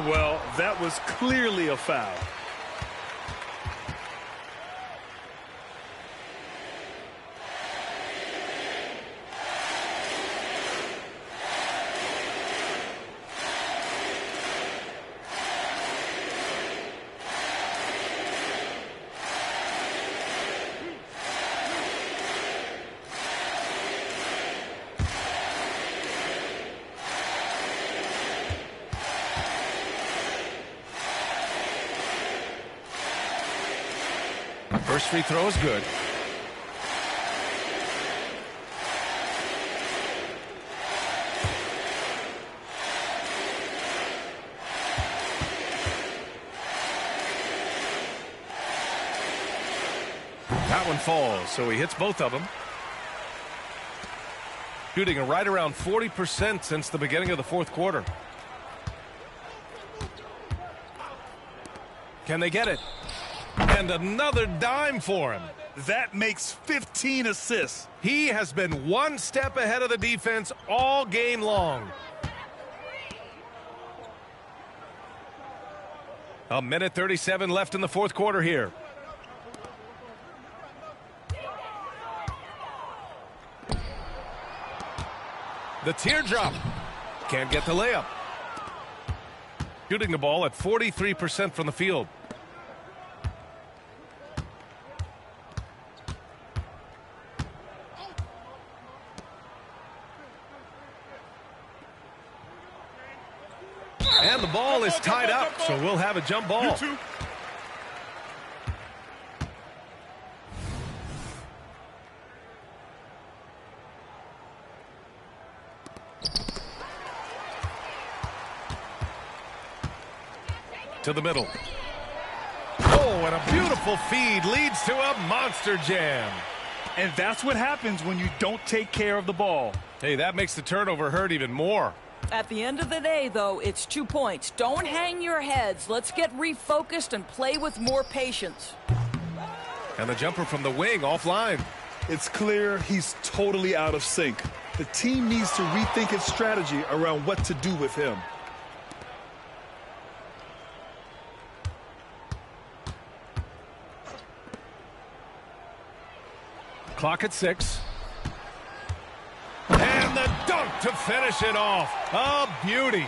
Well, that was clearly a foul. First free throw is good. That one falls, so he hits both of them. Shooting right around 40% since the beginning of the 4th quarter. Can they get it? And another dime for him. That makes 15 assists. He has been one step ahead of the defense all game long. A minute 37 left in the 4th quarter here. The teardrop. Can't get the layup. Shooting the ball at 43% from the field. And the ball is tied up, so we'll have a jump ball. To the middle. Oh, and a beautiful feed leads to a monster jam. And that's what happens when you don't take care of the ball. Hey, that makes the turnover hurt even more. At the end of the day, though, it's 2 points. Don't hang your heads. Let's get refocused and play with more patience. And the jumper from the wing offline. It's clear he's totally out of sync. The team needs to rethink its strategy around what to do with him. Clock at 6. And the dunk to finish it off. A beauty.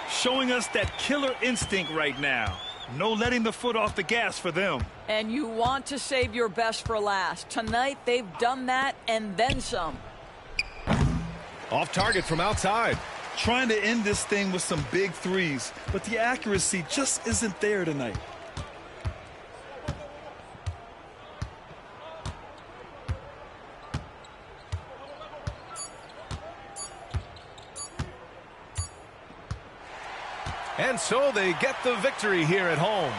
Showing us that killer instinct right now. No letting the foot off the gas for them. And you want to save your best for last. Tonight, they've done that and then some. Off target from outside. Trying to end this thing with some big threes, but the accuracy just isn't there tonight. And so they get the victory here at home.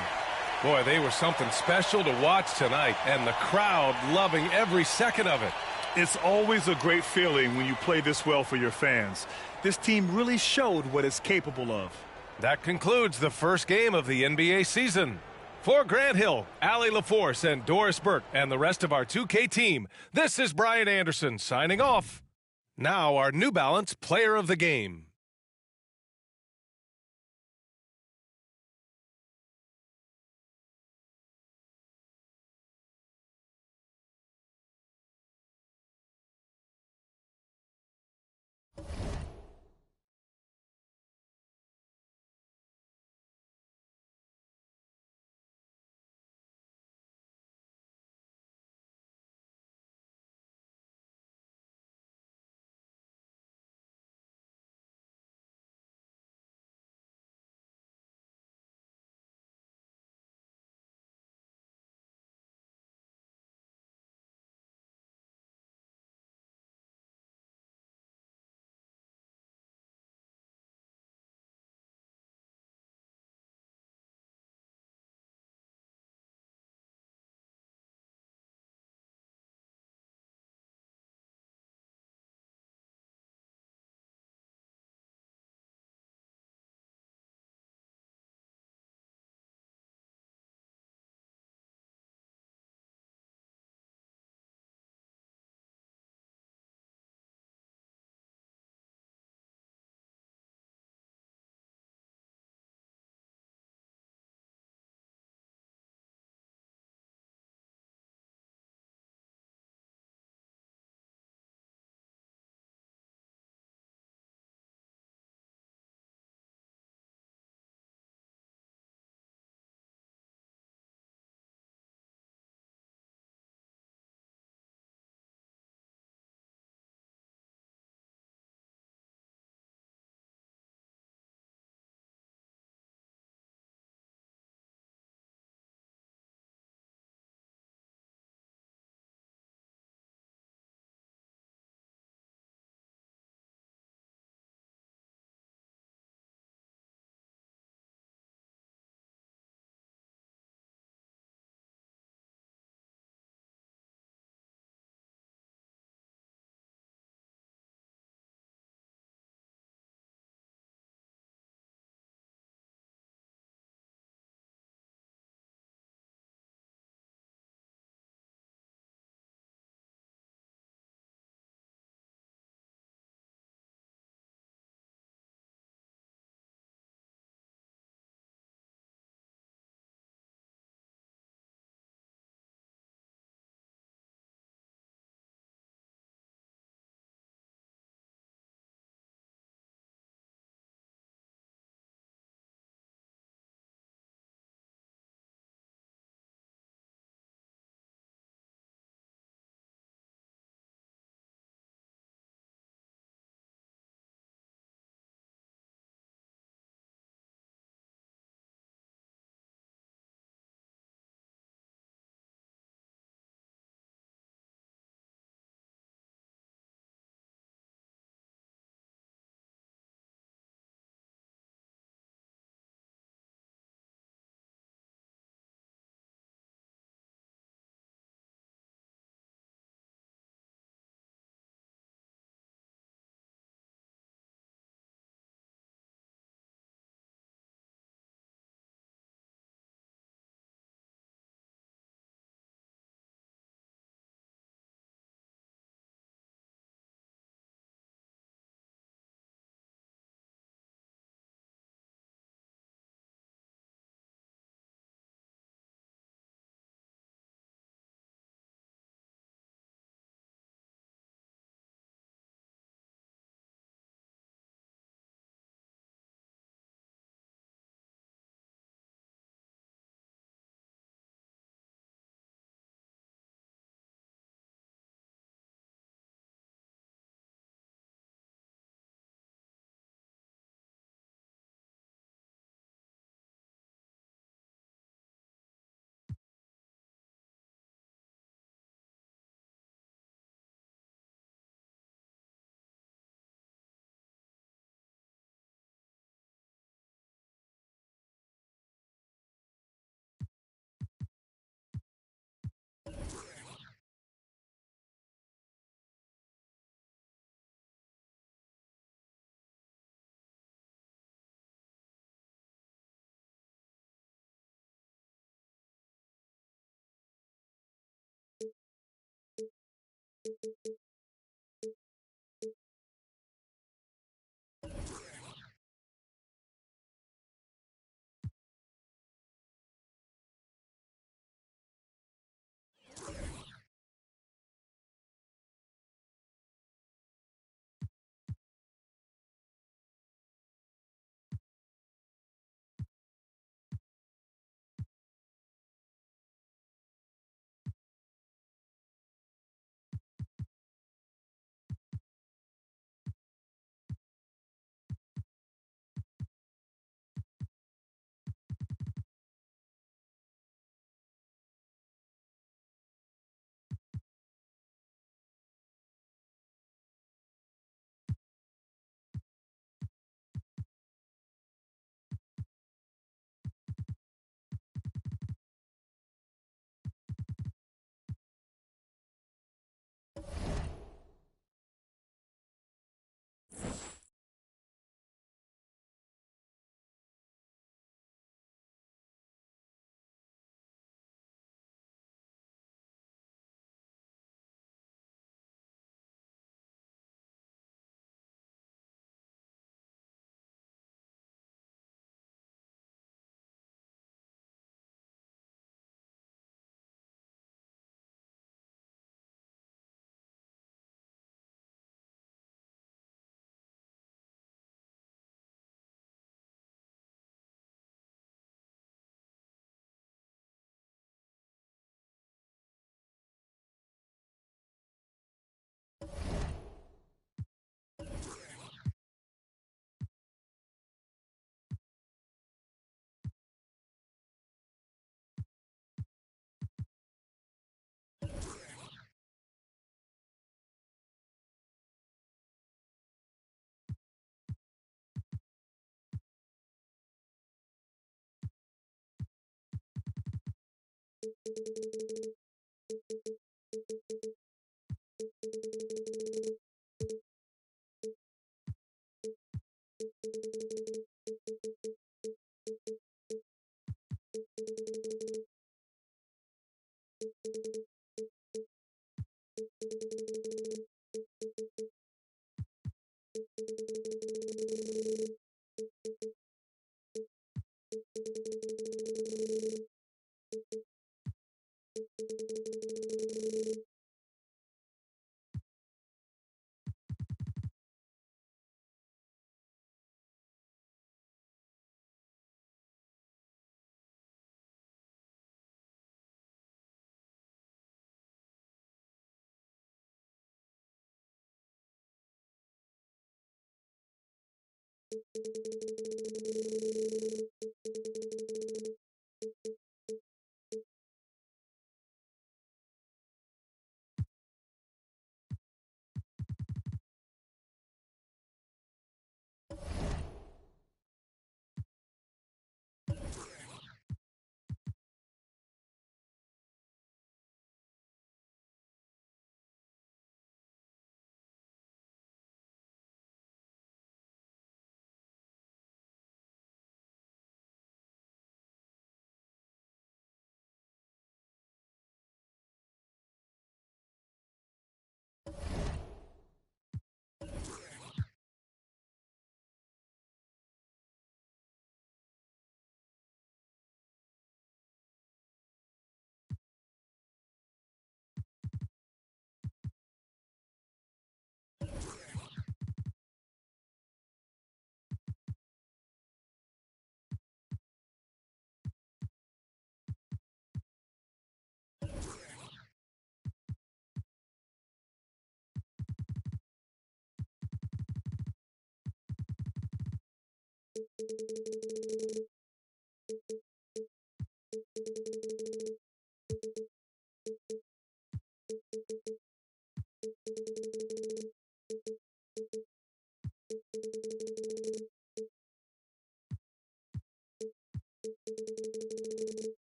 Boy, they were something special to watch tonight, and the crowd loving every second of it. It's always a great feeling when you play this well for your fans. This team really showed what it's capable of. That concludes the first game of the NBA season. For Grant Hill, Allie LaForce, and Doris Burke, and the rest of our 2K team, this is Brian Anderson signing off. Now our New Balance Player of the Game.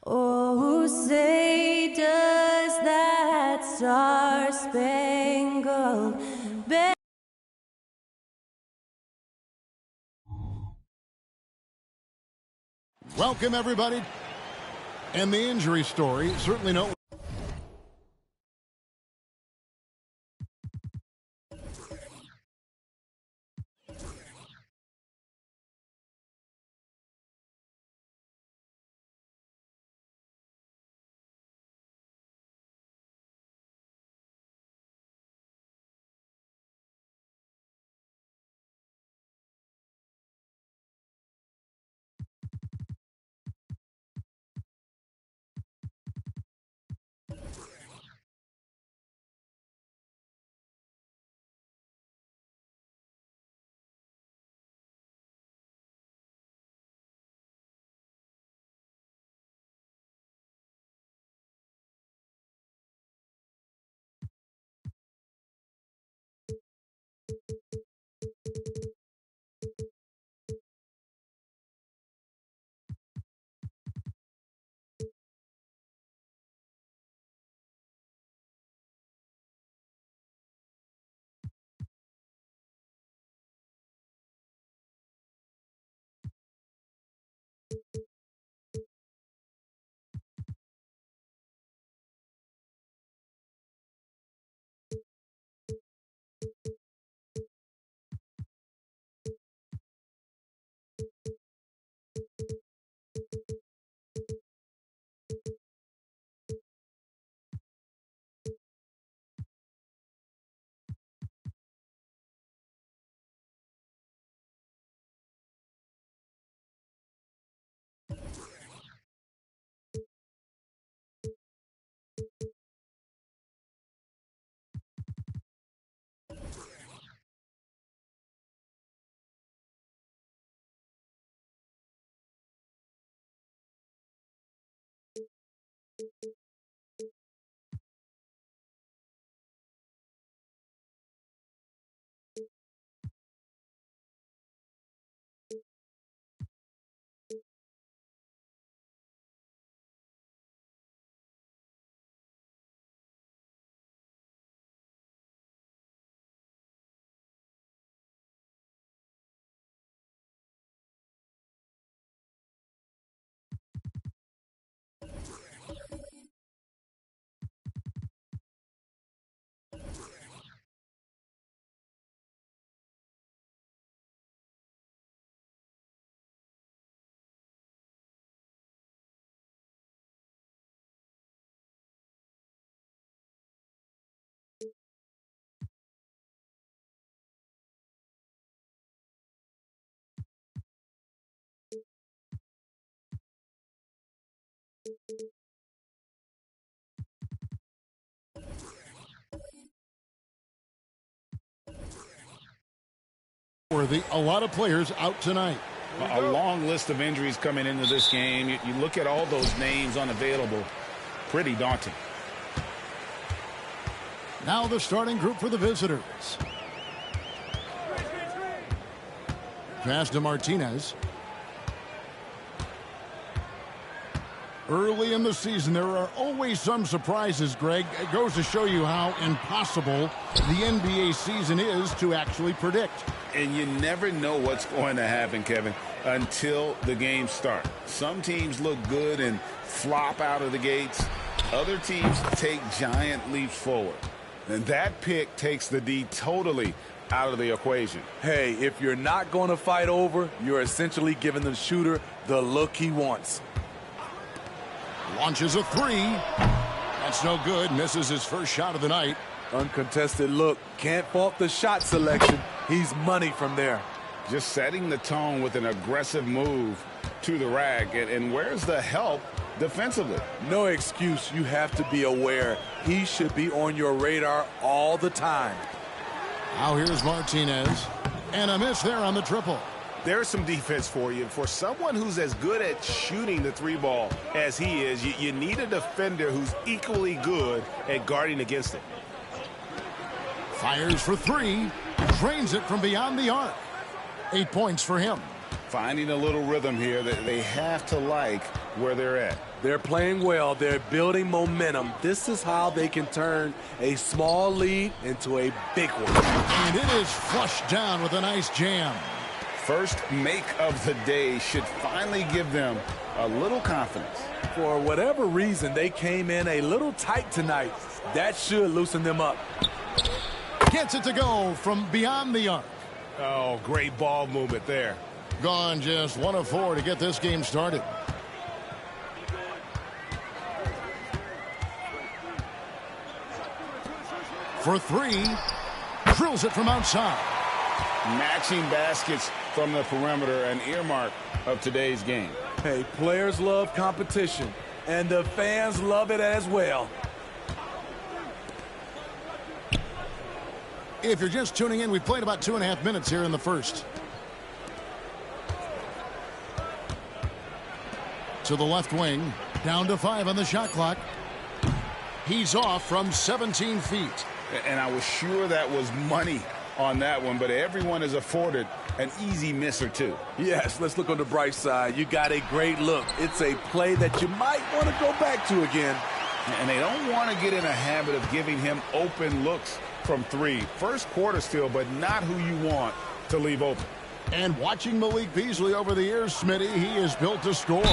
Oh, say does that star-spangled banner. Welcome, everybody. And the injury story, certainly no. A lot of players out tonight. A long list of injuries coming into this game. You look at all those names unavailable. Pretty daunting. Now the starting group for the visitors. Pass to Martinez. Early in the season, there are always some surprises, Greg. It goes to show you how impossible the NBA season is to actually predict. And you never know what's going to happen, Kevin, until the games start. Some teams look good and flop out of the gates. Other teams take giant leaps forward. And that pick takes the D totally out of the equation. Hey, if you're not going to fight over, you're essentially giving the shooter the look he wants. Launches a three. That's no good. Misses his first shot of the night. Uncontested look. Can't fault the shot selection. He's money from there. Just setting the tone with an aggressive move to the rack. And where's the help defensively? No excuse. You have to be aware. He should be on your radar all the time. Now here's Martinez. And a miss there on the triple. There's some defense for you. For someone who's as good at shooting the three ball as he is, you need a defender who's equally good at guarding against it. Fires for three. Drains it from beyond the arc. 8 points for him. Finding a little rhythm here that they have to like where they're at. They're playing well. They're building momentum. This is how they can turn a small lead into a big one. And it is flushed down with a nice jam. First make of the day should finally give them a little confidence. For whatever reason, they came in a little tight tonight. That should loosen them up. Gets it to go from beyond the arc. Oh, great ball movement there. Gone just 1 of 4 to get this game started. For three. Drills it from outside. Matching baskets from the perimeter, an earmark of today's game. Hey, players love competition, and the fans love it as well. If you're just tuning in, we played about 2.5 minutes here in the first. To the left wing, down to 5 on the shot clock. He's off from 17 feet. And I was sure that was money on that one, but everyone is afforded an easy miss or two. Yes, let's look on the bright side. You got a great look. It's a play that you might want to go back to again. And they don't want to get in a habit of giving him open looks from three. First quarter still, but not who you want to leave open. And watching Malik Beasley over the years, Smitty, he is built to score.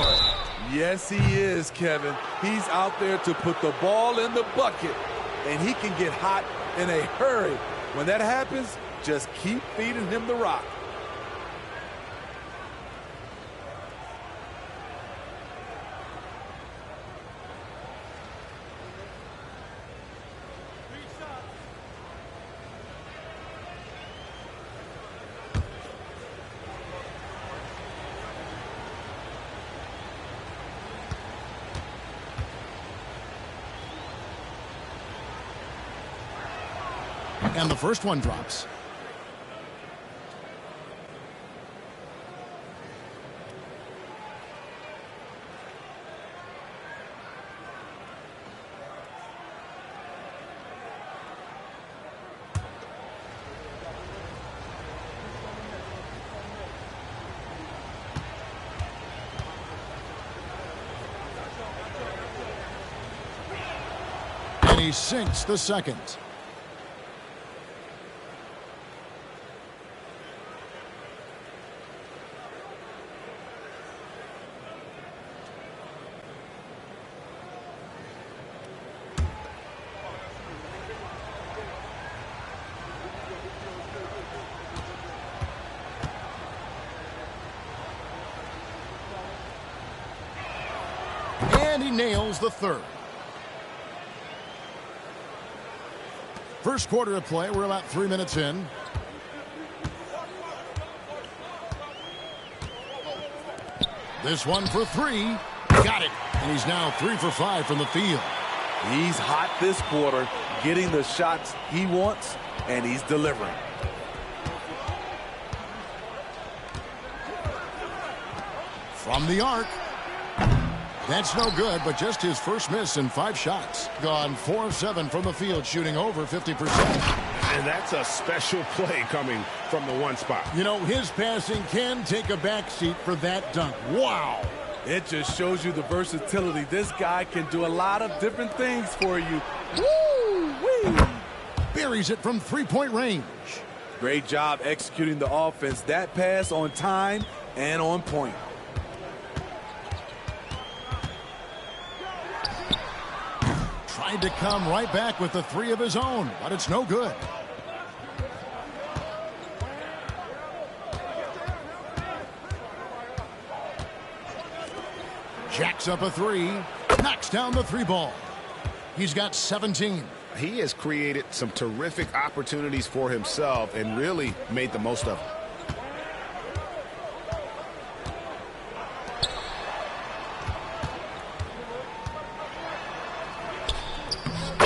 Yes, he is, Kevin. He's out there to put the ball in the bucket, and he can get hot in a hurry. When that happens, just keep feeding him the rock. And the first one drops. And he sinks the second. And he nails the third. First quarter of play. We're about 3 minutes in. This one for three. Got it. And he's now 3 for 5 from the field. He's hot this quarter, getting the shots he wants, and he's delivering. From the arc. That's no good, but just his first miss in 5 shots. Gone 4 of 7 from the field, shooting over 50%. And that's a special play coming from the one spot. You know, his passing can take a backseat for that dunk. Wow. It just shows you the versatility. This guy can do a lot of different things for you. Woo-wee! Buries it from 3-point range. Great job executing the offense. That pass on time and on point. Tried to come right back with the 3 of his own, but it's no good. Jacks up a 3, knocks down the 3 ball. He's got 17. He has created some terrific opportunities for himself and really made the most of them.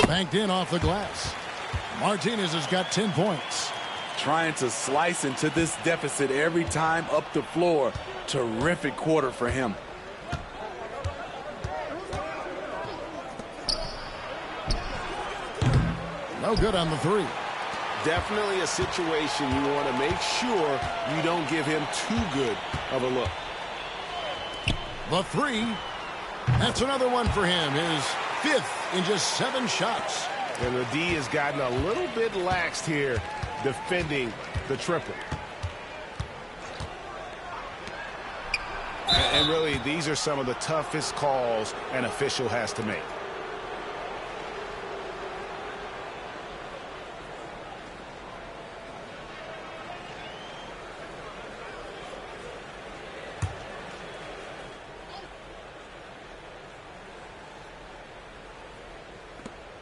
Banked in off the glass. Martinez has got 10 points. Trying to slice into this deficit every time up the floor. Terrific quarter for him. No good on the three. Definitely a situation you want to make sure you don't give him too good of a look. The three. That's another one for him. His 5th in just 7 shots. And the D has gotten a little bit laxed here defending the triple. And really, these are some of the toughest calls an official has to make.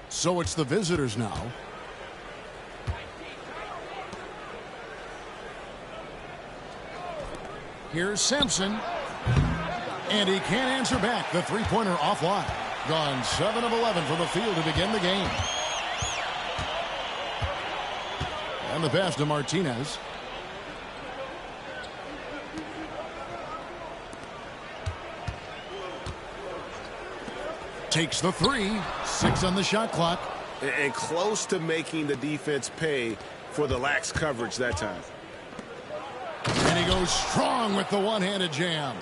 So it's the visitors now. Here's Sampson. And he can't answer back. The three-pointer offline. Gone 7 of 11 from the field to begin the game. And the pass to Martinez. Takes the three. 6 on the shot clock. And close to making the defense pay for the lax coverage that time. And he goes strong with the one-handed jam.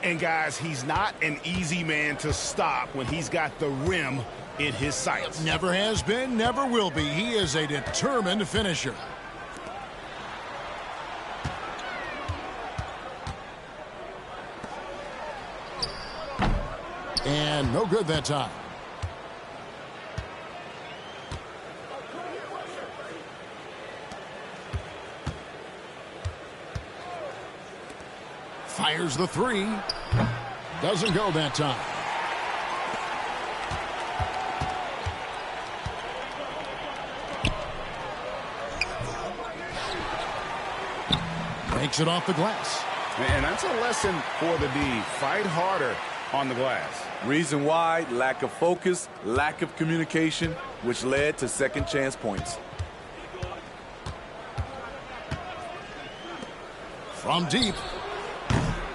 And guys, he's not an easy man to stop when he's got the rim in his sights. Never has been, never will be. He is a determined finisher. And no good that time. Fires the three. Doesn't go that time. Makes it off the glass. And that's a lesson for the D. Fight harder on the glass. Reason why: lack of focus, lack of communication, which led to second chance points. From deep.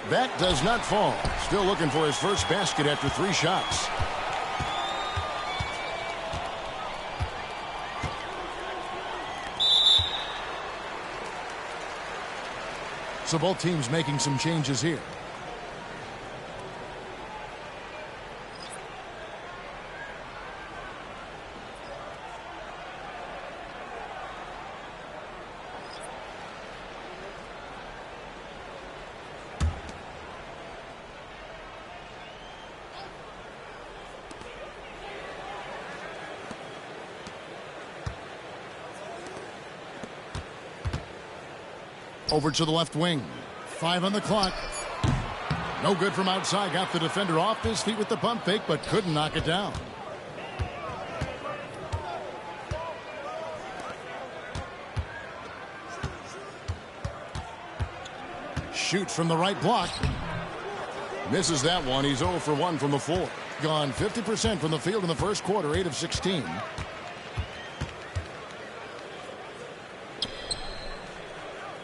That does not fall. Still looking for his first basket after 3 shots. So both teams making some changes here. Over to the left wing. 5 on the clock. No good from outside. Got the defender off his feet with the pump fake, but couldn't knock it down. Shoots from the right block. Misses that one. He's 0 for 1 from the floor. Gone 50% from the field in the first quarter. 8 of 16.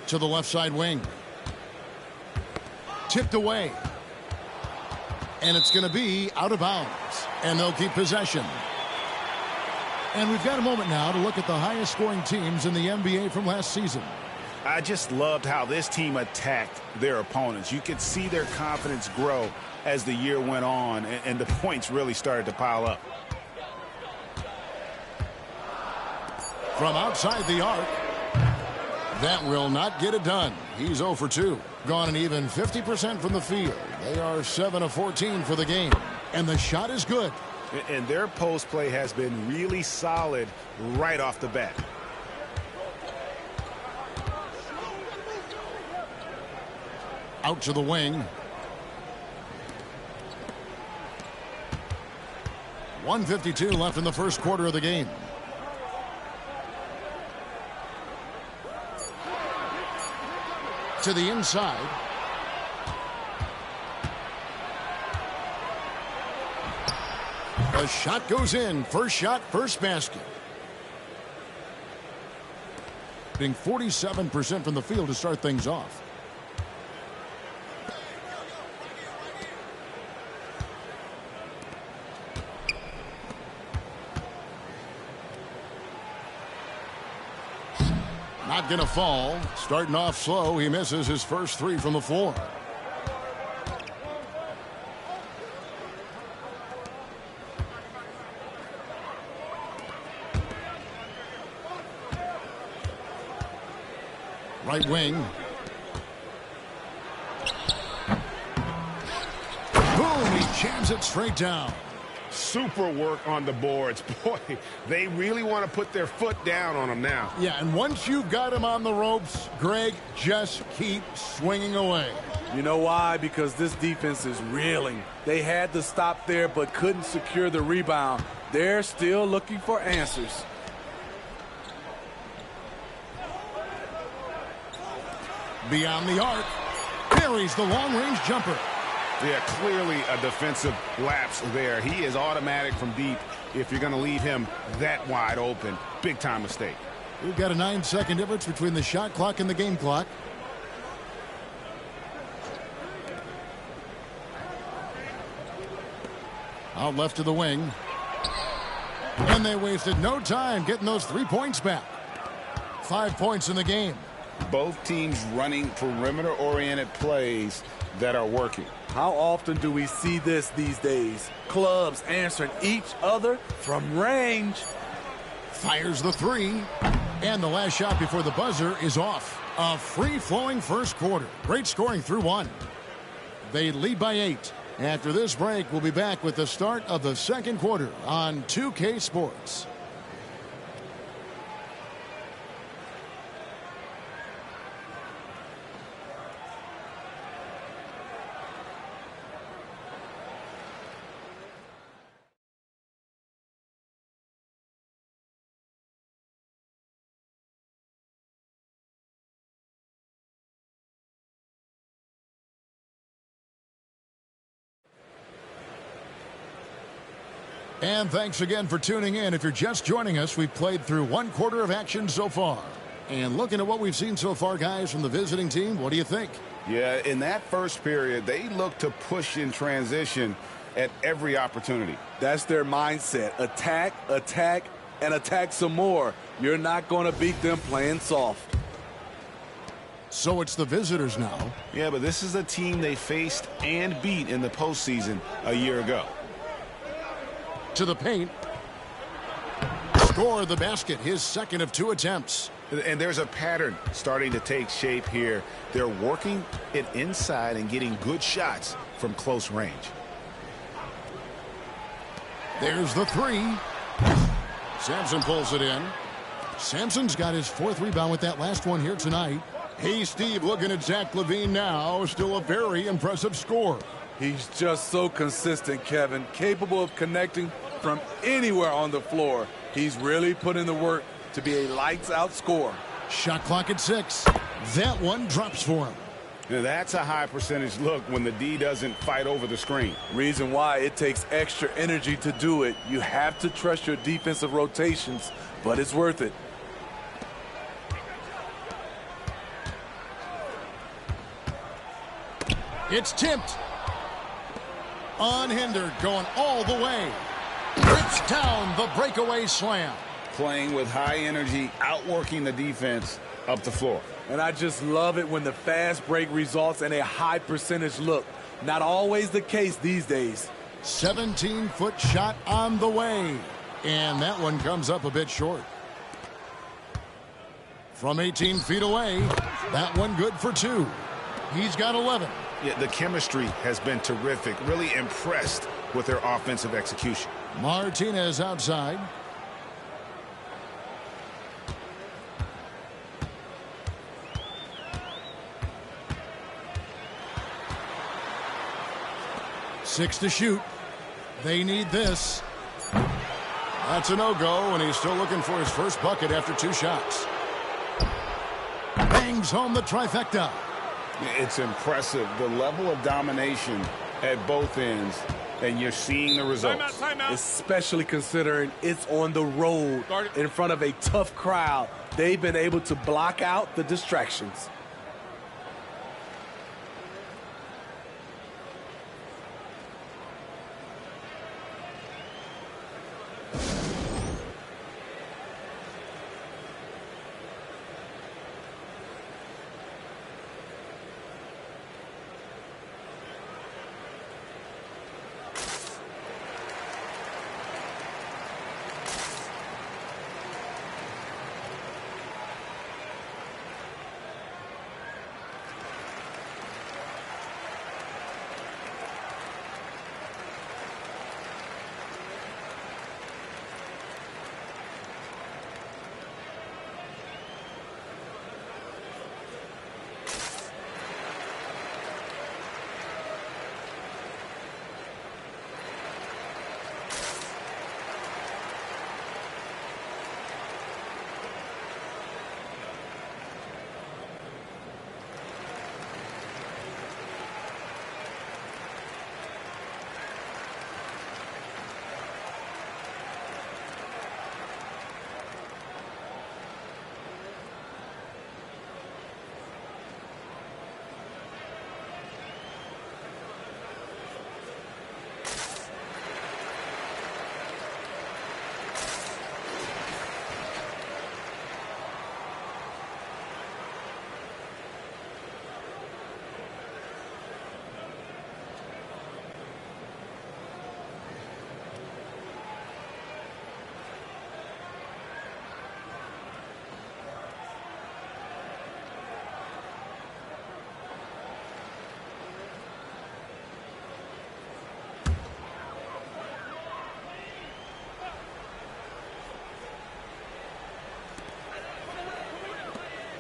To the left side wing. Tipped away. And it's going to be out of bounds. And they'll keep possession. And we've got a moment now to look at the highest scoring teams in the NBA from last season. I just loved how this team attacked their opponents. You could see their confidence grow as the year went on, and the points really started to pile up. From outside the arc. That will not get it done. He's 0 for 2. Gone an even 50% from the field. They are 7 of 14 for the game. And the shot is good. And their post play has been really solid right off the bat. Out to the wing. 1:52 left in the first quarter of the game. To the inside. A shot goes in. First shot, first basket. Being 47% from the field to start things off. Not going to fall. Starting off slow. He misses his first three from the floor. Right wing. Boom, he jams it straight down. Super work on the boards. Boy, they really want to put their foot down on him now. Yeah, and once you've got him on the ropes, Greg, just keep swinging away. You know why? Because this defense is reeling. They had to stop there but couldn't secure the rebound. They're still looking for answers. Beyond the arc, buries the long-range jumper. Yeah, clearly a defensive lapse there. He is automatic from deep if you're going to leave him that wide open. Big-time mistake. We've got a 9-second difference between the shot clock and the game clock. Out left to the wing. And they wasted no time getting those 3 points back. 5 points in the game. Both teams running perimeter-oriented plays that are working. How often do we see this these days? Clubs answering each other from range. Fires the three. And the last shot before the buzzer is off. A free-flowing first quarter. Great scoring through one. They lead by 8. After this break, we'll be back with the start of the second quarter on 2K Sports. And thanks again for tuning in. If you're just joining us, we've played through 1 quarter of action so far. And looking at what we've seen so far, guys, from the visiting team, what do you think? Yeah, in that first period, they look to push in transition at every opportunity. That's their mindset. Attack, attack, and attack some more. You're not going to beat them playing soft. So it's the visitors now. Yeah, but this is a team they faced and beat in the postseason a year ago. To the paint. Score the basket, his second of 2 attempts. And there's a pattern starting to take shape here. They're working it inside and getting good shots from close range. There's the three. Sampson pulls it in. Sampson's got his 4th rebound with that last one here tonight. Hey, Steve, looking at Zach LaVine now. Still a very impressive score. He's just so consistent, Kevin. Capable of connecting from anywhere on the floor. He's really put in the work to be a lights-out scorer. Shot clock at 6. That one drops for him. Now that's a high percentage look when the D doesn't fight over the screen. Reason why it takes extra energy to do it. You have to trust your defensive rotations, but it's worth it. It's tipped. Unhindered, going all the way. Rips down the breakaway slam. Playing with high energy, outworking the defense up the floor. And I just love it when the fast break results in a high percentage look. Not always the case these days. 17-foot shot on the way. And that one comes up a bit short. From 18 feet away, that one good for 2. He's got 11. Yeah, the chemistry has been terrific. Really impressed with their offensive execution. Martinez outside. Six to shoot. They need this. That's a no-go, and he's still looking for his first bucket after 2 shots. Bangs home the trifecta. It's impressive, the level of domination at both ends, and you're seeing the results. Timeout. Especially considering it's on the road in front of a tough crowd. They've been able to block out the distractions.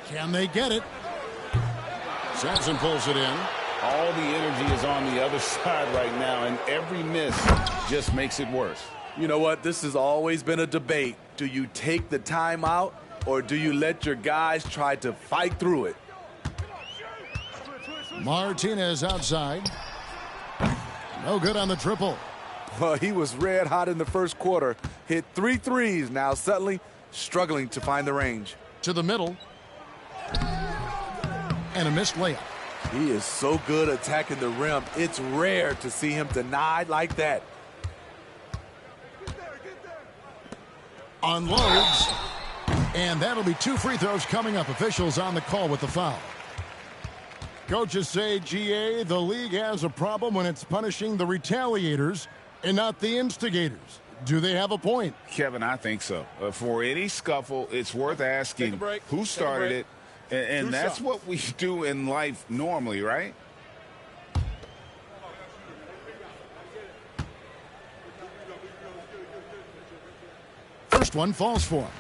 Can they get it? Sampson pulls it in. All the energy is on the other side right now, and every miss just makes it worse. You know what? This has always been a debate. Do you take the timeout, or do you let your guys try to fight through it? Martinez outside. No good on the triple. Well, he was red hot in the first quarter. Hit 3 threes. Now suddenly struggling to find the range. To the middle. And a missed layup. He is so good attacking the rim. It's rare to see him denied like that. Unloads. And that'll be 2 free throws coming up. Officials on the call with the foul. Coaches say, GA, the league has a problem when it's punishing the retaliators and not the instigators. Do they have a point? Kevin, I think so. For any scuffle, it's worth asking who started it. And that's what we do in life normally, right? First one falls for him.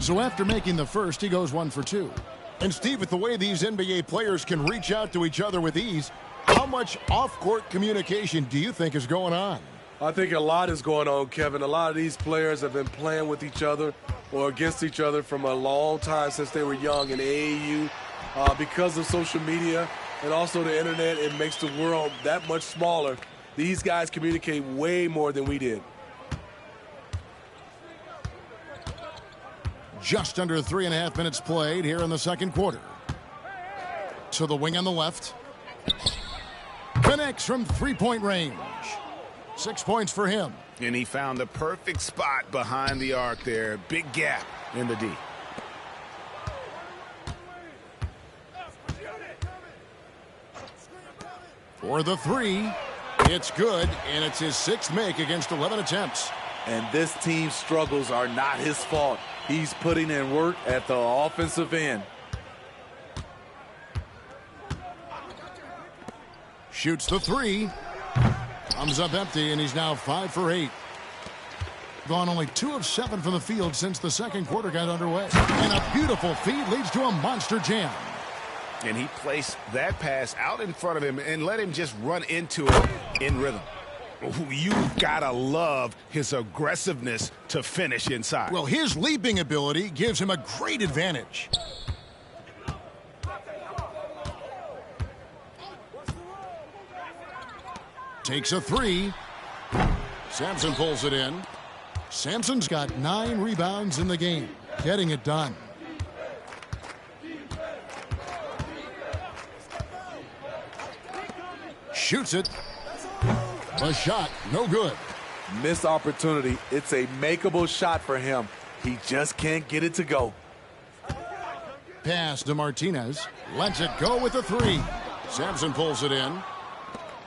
So after making the first, he goes 1 for 2. And Steve, with the way these NBA players can reach out to each other with ease, how much off-court communication do you think is going on? I think a lot is going on, Kevin. A lot of these players have been playing with each other or against each other from a long time since they were young in AAU. Because of social media and also the internet, it makes the world that much smaller. These guys communicate way more than we did. Just under 3.5 minutes played here in the second quarter. To the wing on the left. Connects from 3-point range. 6 points for him. And he found the perfect spot behind the arc there. Big gap in the D. For the 3. It's good, and it's his 6th make against 11 attempts. And this team's struggles are not his fault. He's putting in work at the offensive end. Shoots the three. Comes up empty, and he's now 5 for 8. Gone only 2 of 7 from the field since the second quarter got underway. And a beautiful feed leads to a monster jam. And he placed that pass out in front of him and let him just run into it in rhythm. You've got to love his aggressiveness to finish inside. Well, his leaping ability gives him a great advantage. Takes a three. Sampson pulls it in. Sampson's got 9 rebounds in the game, getting it done. Shoots it. A shot, no good. Missed opportunity. It's a makeable shot for him. He just can't get it to go. Pass to Martinez. Lets it go with the 3. Sampson pulls it in.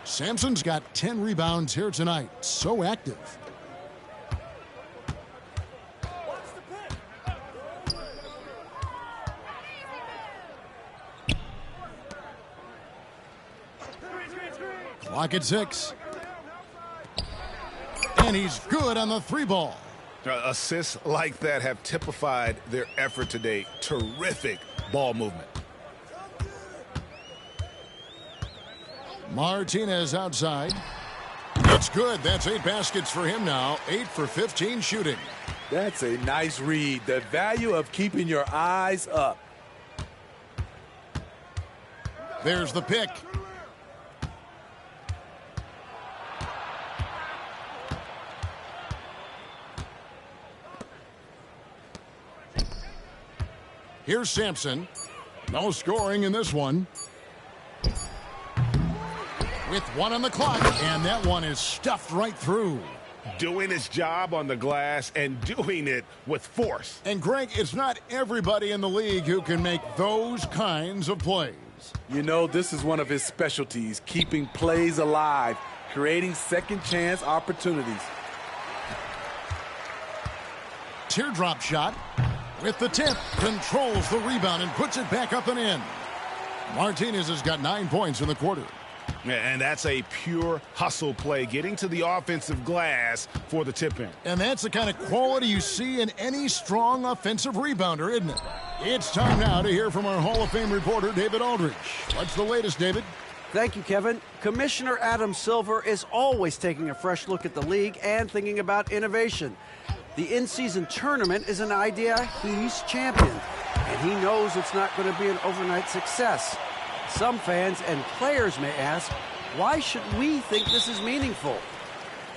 Sampson's got 10 rebounds here tonight. So active. Clock at 6. And he's good on the 3 ball. Assists like that have typified their effort today. Terrific ball movement. Martinez outside. It's good. That's 8 baskets for him now. 8 for 15 shooting. That's a nice read. The value of keeping your eyes up. There's the pick. Here's Sampson. No scoring in this one. With 1 on the clock, and that one is stuffed right through. Doing his job on the glass and doing it with force. And Greg, it's not everybody in the league who can make those kinds of plays. You know, this is one of his specialties, keeping plays alive, creating second chance opportunities. Teardrop shot with the tip, controls the rebound and puts it back up and in. Martinez has got 9 points in the quarter. And that's a pure hustle play, getting to the offensive glass for the tip in. And that's the kind of quality you see in any strong offensive rebounder, isn't it? It's time now to hear from our Hall of Fame reporter, David Aldridge. What's the latest, David? Thank you, Kevin. Commissioner Adam Silver is always taking a fresh look at the league and thinking about innovation. The in-season tournament is an idea he's championed, and he knows it's not going to be an overnight success. Some fans and players may ask, why should we think this is meaningful?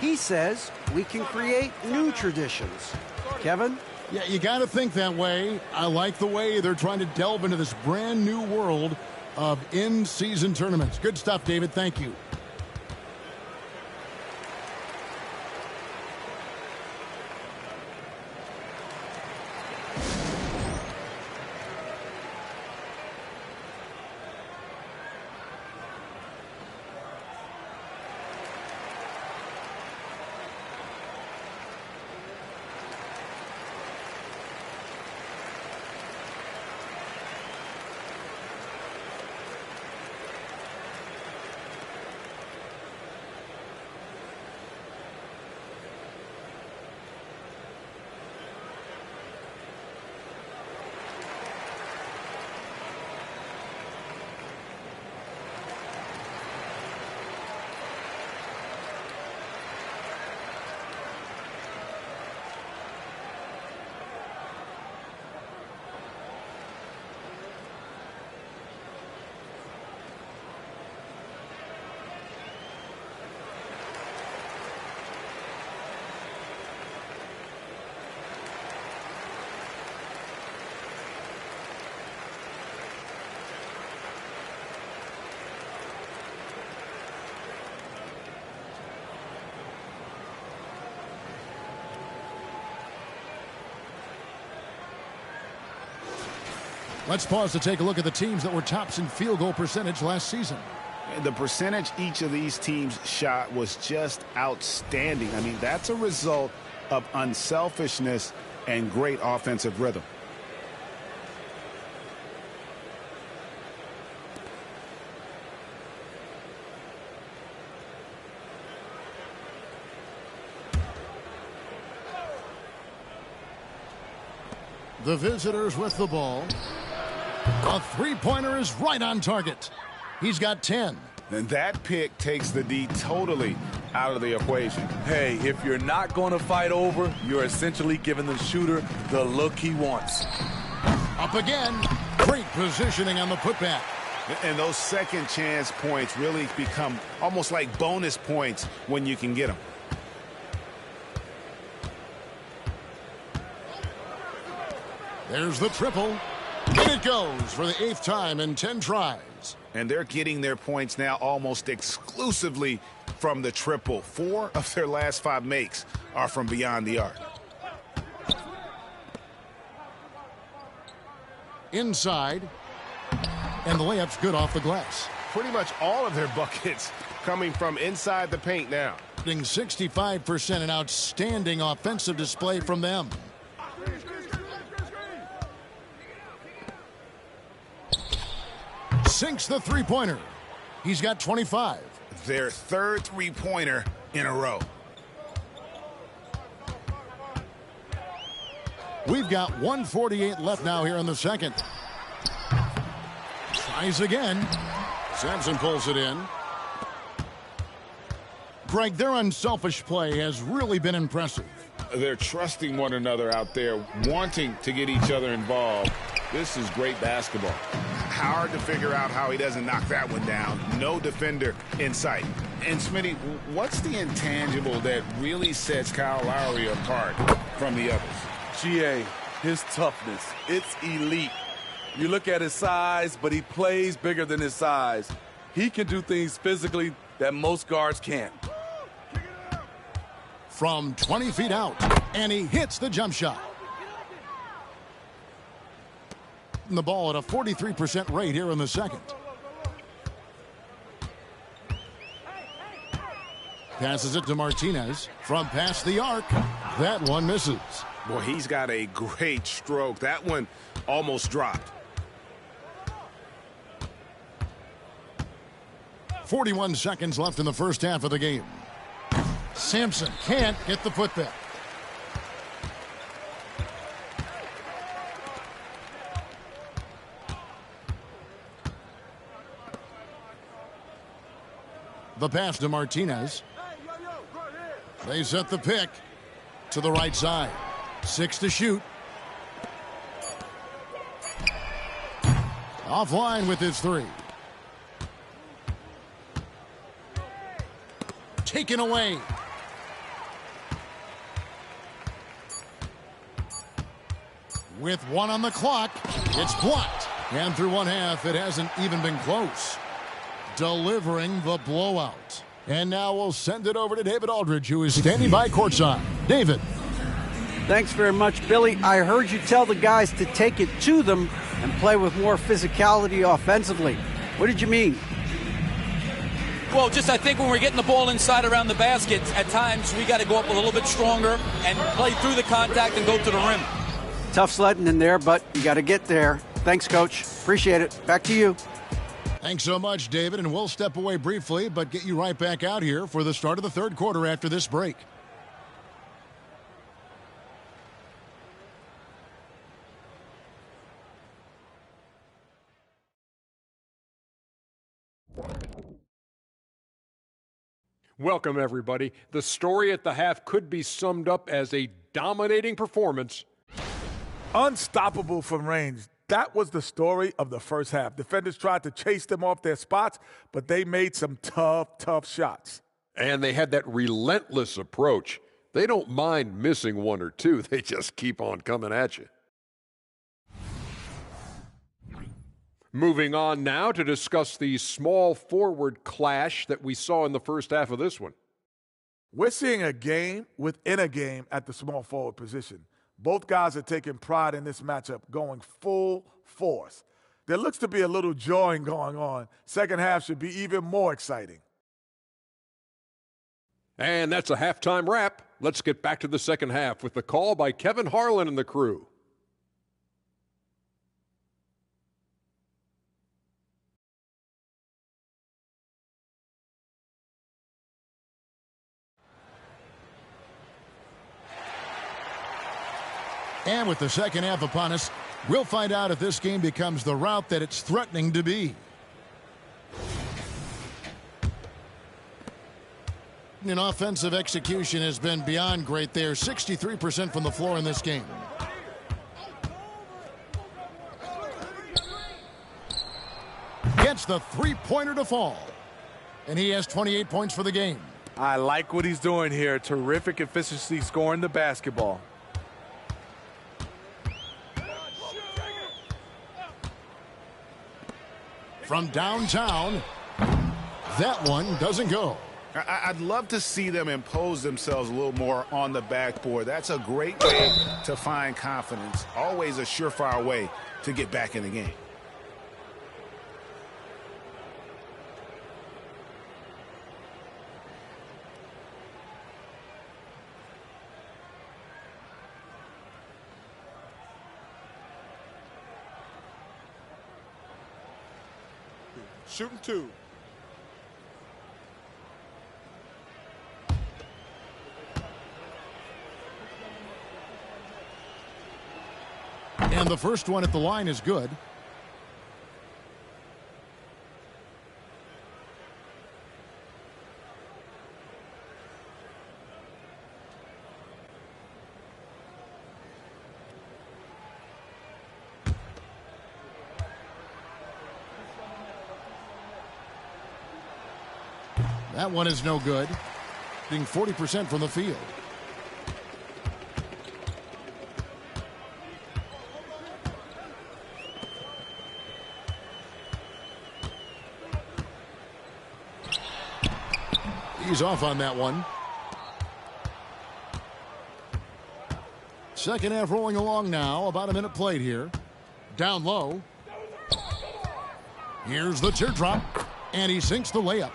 He says we can create new traditions. Kevin? Yeah, you got to think that way. I like the way they're trying to delve into this brand new world of in-season tournaments. Good stuff, David. Thank you. Let's pause to take a look at the teams that were tops in field goal percentage last season. The percentage each of these teams shot was just outstanding. I mean, that's a result of unselfishness and great offensive rhythm. The visitors with the ball. A three-pointer is right on target. He's got 10. And that pick takes the D totally out of the equation. Hey, if you're not going to fight over, you're essentially giving the shooter the look he wants. Up again. Great positioning on the putback. And those second chance points really become almost like bonus points when you can get them. There's the triple. And it goes for the 8th time in 10 tries. And they're getting their points now almost exclusively from the triple. 4 of their last 5 makes are from beyond the arc. Inside. And the layup's good off the glass. Pretty much all of their buckets coming from inside the paint now. 65%, an outstanding offensive display from them. Sinks the three-pointer. He's got 25. Their 3rd three-pointer in a row. We've got 1:48 left now here in the second. Tries again. Sampson pulls it in. Greg, their unselfish play has really been impressive. They're trusting one another out there, wanting to get each other involved. This is great basketball. Hard to figure out how he doesn't knock that one down. No defender in sight. And Smitty, what's the intangible that really sets Kyle Lowry apart from the others? GA, his toughness. It's elite. You look at his size, but he plays bigger than his size. He can do things physically that most guards can't. From 20 feet out, and he hits the jump shot. The ball at a 43% rate here in the second. Passes it to Martinez from past the arc. That one misses. Boy, he's got a great stroke. That one almost dropped. 41 seconds left in the first half of the game. Sampson can't get the putback. The pass to Martinez. They set the pick to the right side. 6 to shoot. Offline with his 3. Taken away. With 1 on the clock, it's blocked. And through one half, it hasn't even been close. Delivering the blowout. And now we'll send it over to David Aldridge, who is standing by courtside. David. Thanks very much, Billy. I heard you tell the guys to take it to them and play with more physicality offensively. What did you mean? Well, just I think when we're getting the ball inside around the basket, at times we got to go up a little bit stronger and play through the contact and go to the rim. Tough sledding in there, but you got to get there. Thanks, Coach. Appreciate it. Back to you. Thanks so much, David, and we'll step away briefly, but get you right back out here for the start of the third quarter after this break. Welcome, everybody. The story at the half could be summed up as a dominating performance. Unstoppable from range. That was the story of the first half. Defenders tried to chase them off their spots, but they made some tough shots. And they had that relentless approach. They don't mind missing 1 or 2. They just keep on coming at you. Moving on now to discuss the small forward clash that we saw in the first half of this one. We're seeing a game within a game at the small forward position. Both guys are taking pride in this matchup, going full force. There looks to be a little jawing going on. Second half should be even more exciting. And that's a halftime wrap. Let's get back to the second half with the call by Kevin Harlan and the crew. And with the second half upon us, we'll find out if this game becomes the route that it's threatening to be. An offensive execution has been beyond great there. 63% from the floor in this game. Gets the three-pointer to fall. And he has 28 points for the game. I like what he's doing here. Terrific efficiency scoring the basketball. From downtown, that one doesn't go. I'd love to see them impose themselves a little more on the backboard. That's a great way to find confidence. Always a surefire way to get back in the game. Shooting 2. And the first one at the line is good. That one is no good. Being 40% from the field. He's off on that one. Second half rolling along now. About a minute played here. Down low. Here's the teardrop. And he sinks the layup.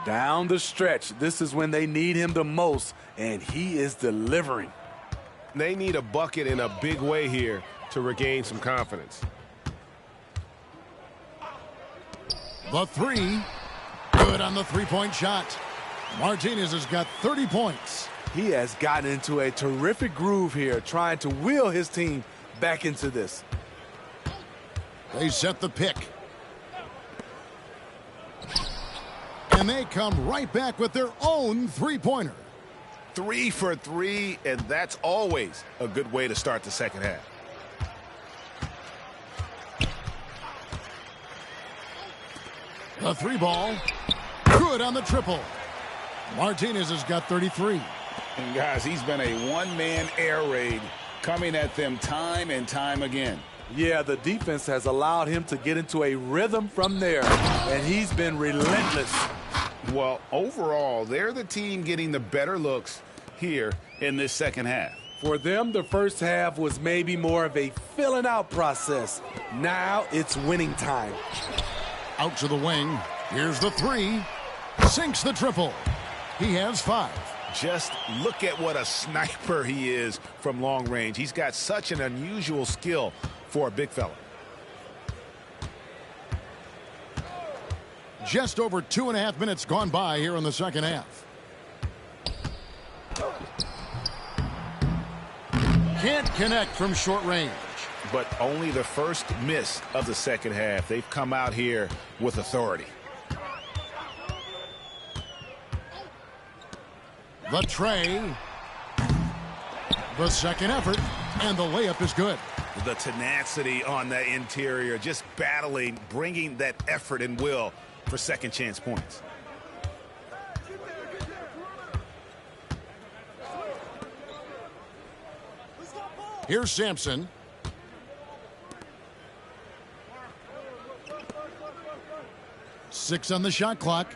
Down the stretch. This is when they need him the most, and he is delivering. They need a bucket in a big way here to regain some confidence. The three. Good on the three-point shot. Martinez has got 30 points. He has gotten into a terrific groove here, trying to wheel his team back into this. They set the pick. And they come right back with their own three-pointer. 3 for 3, and that's always a good way to start the second half. The three ball. Good on the triple. Martinez has got 33. And guys, he's been a one-man air raid coming at them time and time again. Yeah, the defense has allowed him to get into a rhythm from there, and he's been relentless. Well, overall, they're the team getting the better looks here in this second half. For them, the first half was maybe more of a filling out process. Now it's winning time. Out to the wing. Here's the three. Sinks the triple. He has 5. Just look at what a sniper he is from long range. He's got such an unusual skill for a big fella. Just over 2.5 minutes gone by here in the second half. Can't connect from short range. But only the first miss of the second half. They've come out here with authority. The tray. The second effort. And the layup is good. The tenacity on the interior, just battling, bringing that effort and will for second chance points. Here's Sampson. Six on the shot clock.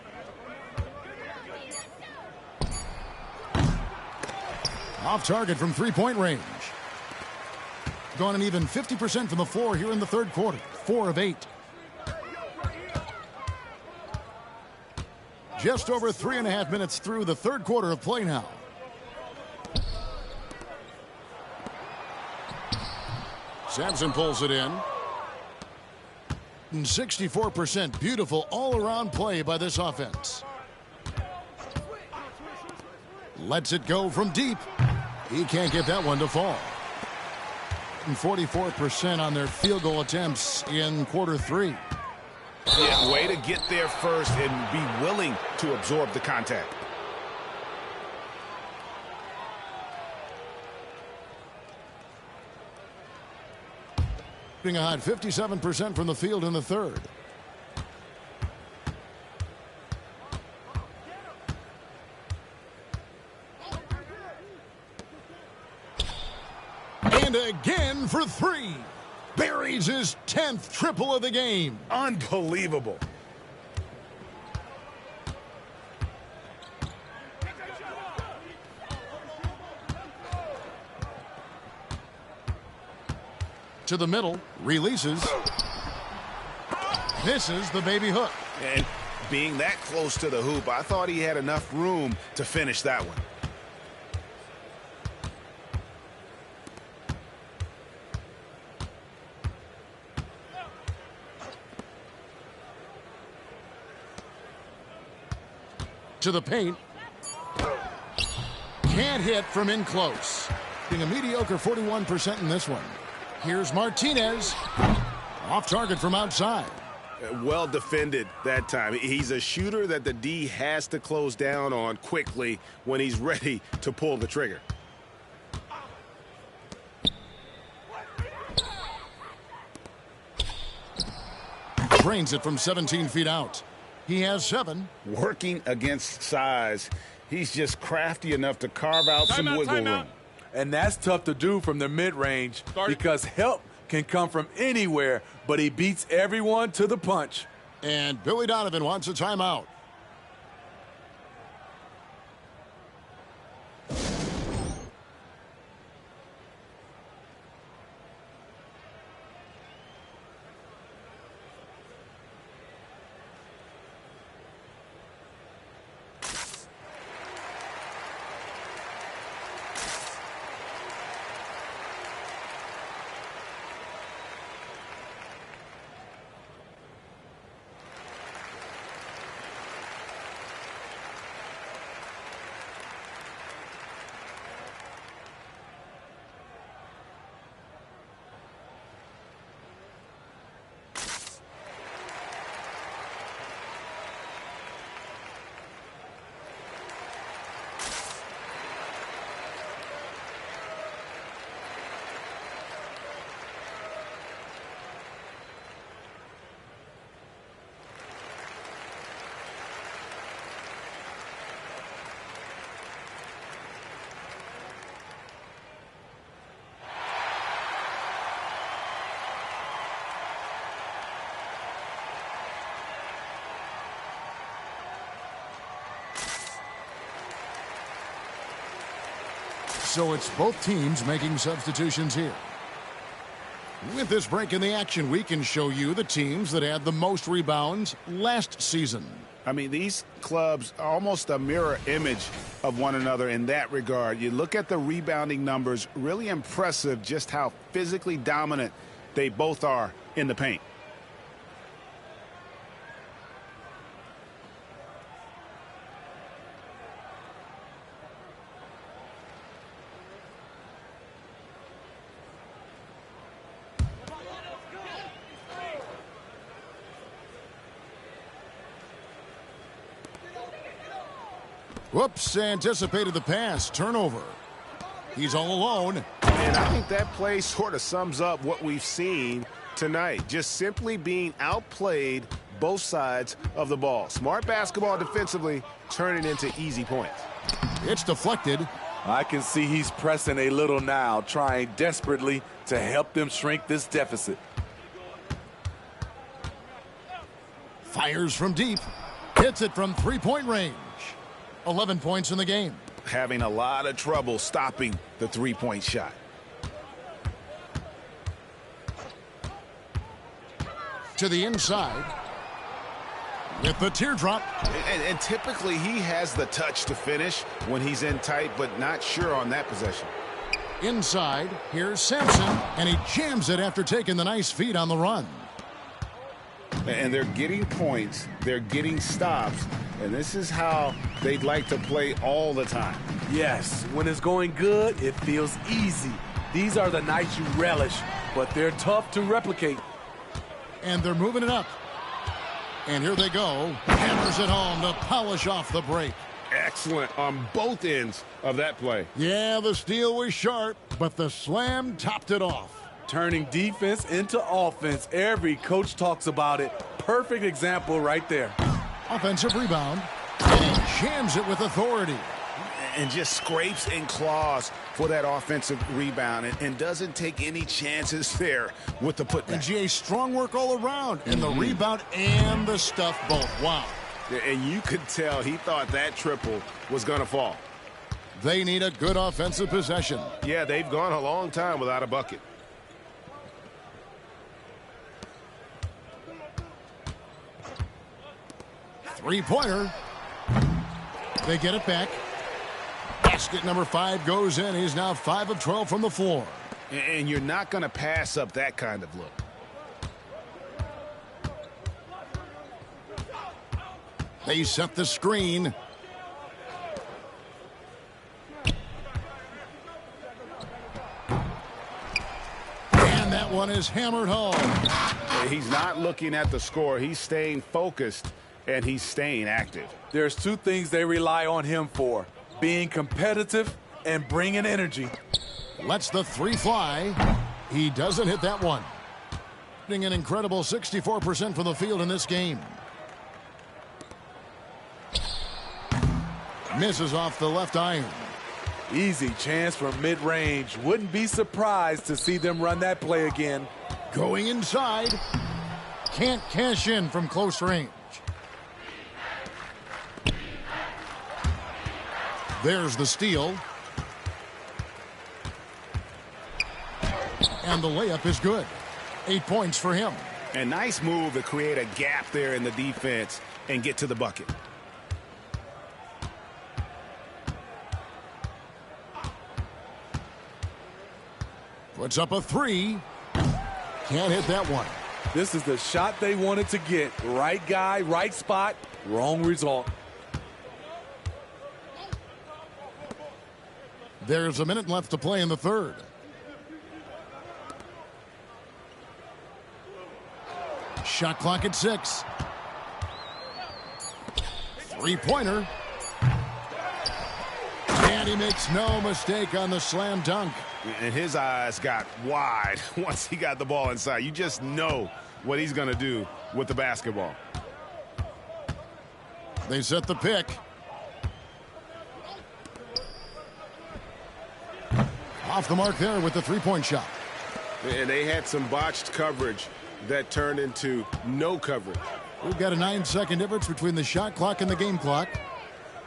Off target from three-point range. Gone an even 50% from the floor here in the third quarter. 4 of 8. Just over 3.5 minutes through the third quarter of play now. Sampson pulls it in. 64% beautiful all-around play by this offense. Lets it go from deep. He can't get that one to fall. shooting 44% on their field goal attempts in quarter 3. Yeah, way to get there first and be willing to absorb the contact. Shooting a hot 57% from the field in the third. And again for 3. Buries his 10th triple of the game. Unbelievable. To the middle, releases. Misses the baby hook. And being that close to the hoop, I thought he had enough room to finish that one. To the paint. Can't hit from in close. Being a mediocre 41% in this one. Here's Martinez. Off target from outside. Well defended that time. He's a shooter that the D has to close down on quickly when he's ready to pull the trigger. Drains it from 17 feet out. He has 7. Working against size, he's just crafty enough to carve out some wiggle room. And that's tough to do from the mid-range because help can come from anywhere, but he beats everyone to the punch. And Billy Donovan wants a timeout. So it's both teams making substitutions here. With this break in the action, we can show you the teams that had the most rebounds last season. I mean, these clubs are almost a mirror image of one another in that regard. You look at the rebounding numbers, really impressive just how physically dominant they both are in the paint. Whoops, anticipated the pass. Turnover. He's all alone. And I think that play sort of sums up what we've seen tonight. Just simply being outplayed both sides of the ball. Smart basketball defensively, turning into easy points. It's deflected. I can see he's pressing a little now, trying desperately to help them shrink this deficit. Fires from deep. Hits it from three-point range. 11 points in the game. Having a lot of trouble stopping the three-point shot. To the inside. With the teardrop. And typically he has the touch to finish when he's in tight, but not sure on that possession. Inside, here's Sampson, and he jams it after taking the nice feed on the run. And they're getting points, they're getting stops, and this is how they'd like to play all the time. Yes, when it's going good, it feels easy. These are the nights you relish, but they're tough to replicate. And they're moving it up. And here they go. Hammers it home to polish off the break. Excellent on both ends of that play. Yeah, the steal was sharp, but the slam topped it off. Turning defense into offense. Every coach talks about it. Perfect example right there. Offensive rebound. And he jams it with authority. And just scrapes and claws for that offensive rebound and doesn't take any chances there with the putback. And GA, strong work all around. And the rebound and the stuff both. Wow. And you could tell he thought that triple was going to fall. They need a good offensive possession. Yeah, they've gone a long time without a bucket. Three-pointer. They get it back. Basket number 5 goes in. He's now 5 of 12 from the floor. And you're not going to pass up that kind of look. They set the screen. And that one is hammered home. He's not looking at the score. He's staying focused, and he's staying active. There's two things they rely on him for: being competitive and bringing energy. Lets the three fly. He doesn't hit that one. An incredible 64% from the field in this game. Misses off the left iron. Easy chance from mid-range. Wouldn't be surprised to see them run that play again. Going inside. Can't cash in from close range. There's the steal. And the layup is good. 8 points for him. A nice move to create a gap there in the defense and get to the bucket. Puts up a three. Can't hit that one. This is the shot they wanted to get. Right guy, right spot, wrong result. There's a minute left to play in the third. Shot clock at 6. Three-pointer. And he makes no mistake on the slam dunk. And his eyes got wide once he got the ball inside. You just know what he's going to do with the basketball. They set the pick. Off the mark there with the three-point shot. And they had some botched coverage that turned into no coverage. We've got a 9-second difference between the shot clock and the game clock.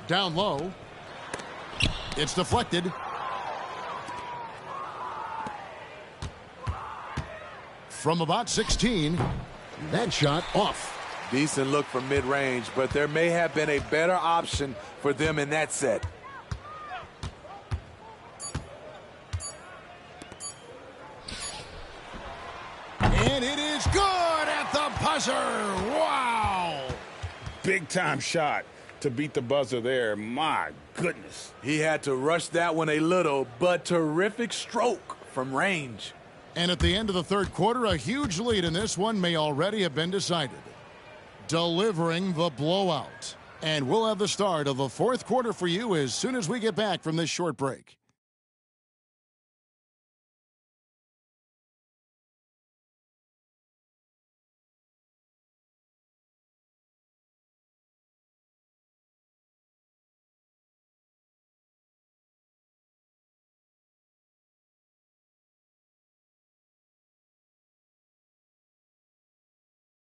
Down low. It's deflected. From about 16, that shot off. Decent look from mid-range, but there may have been a better option for them in that set. And it is good at the buzzer. Wow. Big time shot to beat the buzzer there. My goodness. He had to rush that one a little, but terrific stroke from range. And at the end of the third quarter, a huge lead in this one may already have been decided. Delivering the blowout. And we'll have the start of the fourth quarter for you as soon as we get back from this short break.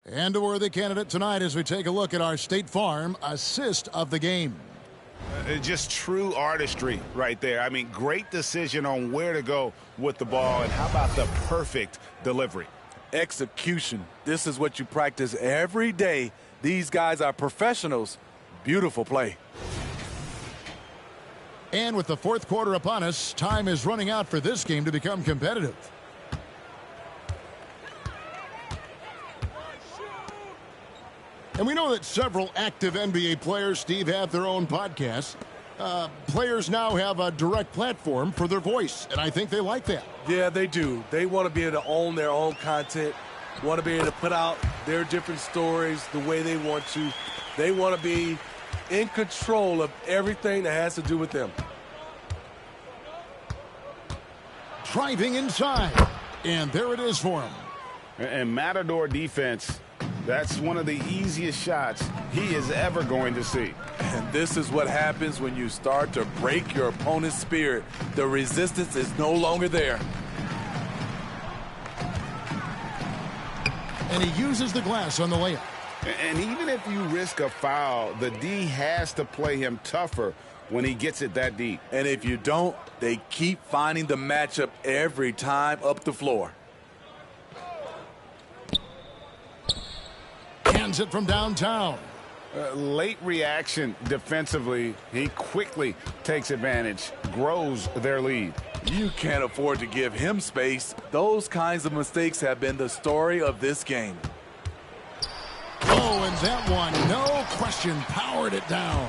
And a worthy candidate tonight as we take a look at our State Farm assist of the game. Just true artistry right there. I mean, great decision on where to go with the ball. And how about the perfect delivery? Execution. This is what you practice every day. These guys are professionals. Beautiful play. And with the fourth quarter upon us, time is running out for this game to become competitive. And we know that several active NBA players, Steve, have their own podcasts. Players now have a direct platform for their voice, and I think they like that. Yeah, they do. They want to be able to own their own content, want to be able to put out their different stories the way they want to. They want to be in control of everything that has to do with them. Driving inside, and there it is for him. And Matador defense, that's one of the easiest shots he is ever going to see. And this is what happens when you start to break your opponent's spirit. The resistance is no longer there. And he uses the glass on the layup. And even if you risk a foul, the D has to play him tougher when he gets it that deep. And if you don't, they keep finding the matchup every time up the floor. Hands it from downtown. Late reaction defensively. He quickly takes advantage, grows their lead. You can't afford to give him space. Those kinds of mistakes have been the story of this game. Oh, and that one, no question, powered it down.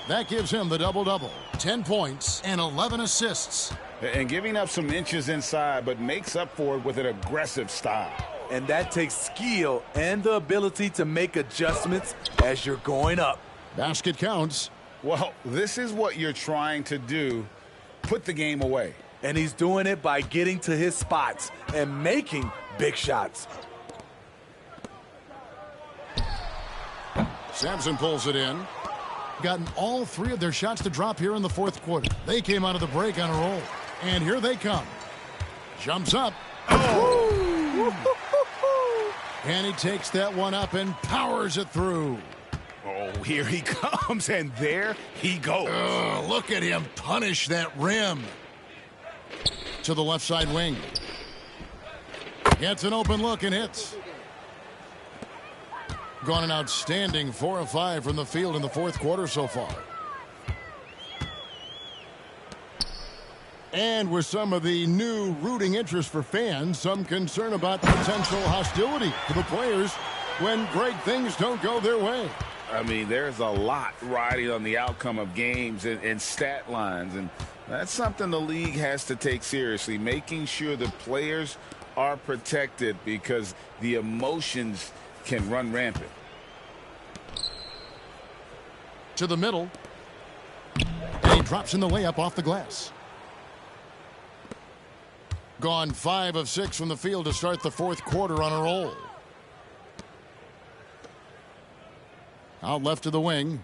That gives him the double-double. 10 points and 11 assists. And giving up some inches inside, but makes up for it with an aggressive style. And that takes skill and the ability to make adjustments as you're going up. Basket counts. Well, this is what you're trying to do. Put the game away. And he's doing it by getting to his spots and making big shots. Sampson pulls it in. Gotten all three of their shots to drop here in the fourth quarter. They came out of the break on a roll. And here they come. Jumps up. Oh! And he takes that one up and powers it through. Oh, here he comes, and there he goes. Look at him punish that rim. To the left side wing. Gets an open look and hits. Gone an outstanding 4 of 5 from the field in the fourth quarter so far. And with some of the new rooting interest for fans, some concern about potential hostility for the players when great things don't go their way. I mean, there's a lot riding on the outcome of games and stat lines, and that's something the league has to take seriously, making sure the players are protected because the emotions can run rampant. To the middle. And he drops in the layup off the glass. Gone 5 of 6 from the field to start the fourth quarter on a roll. Out left to the wing.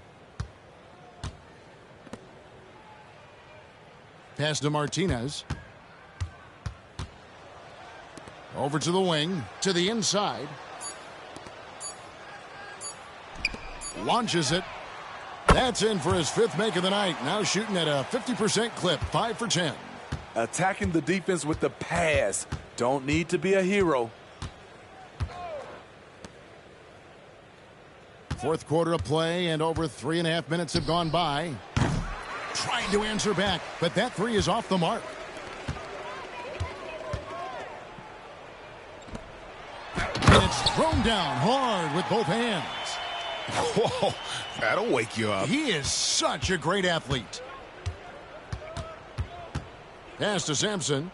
Pass to Martinez. Over to the wing. To the inside. Launches it. That's in for his 5th make of the night. Now shooting at a 50% clip. 5 for 10. Attacking the defense with the pass. Don't need to be a hero. Fourth quarter of play, and over 3.5 minutes have gone by. Trying to answer back, but that three is off the mark. And it's thrown down hard with both hands. Whoa, that'll wake you up. He is such a great athlete. Pass to Sampson.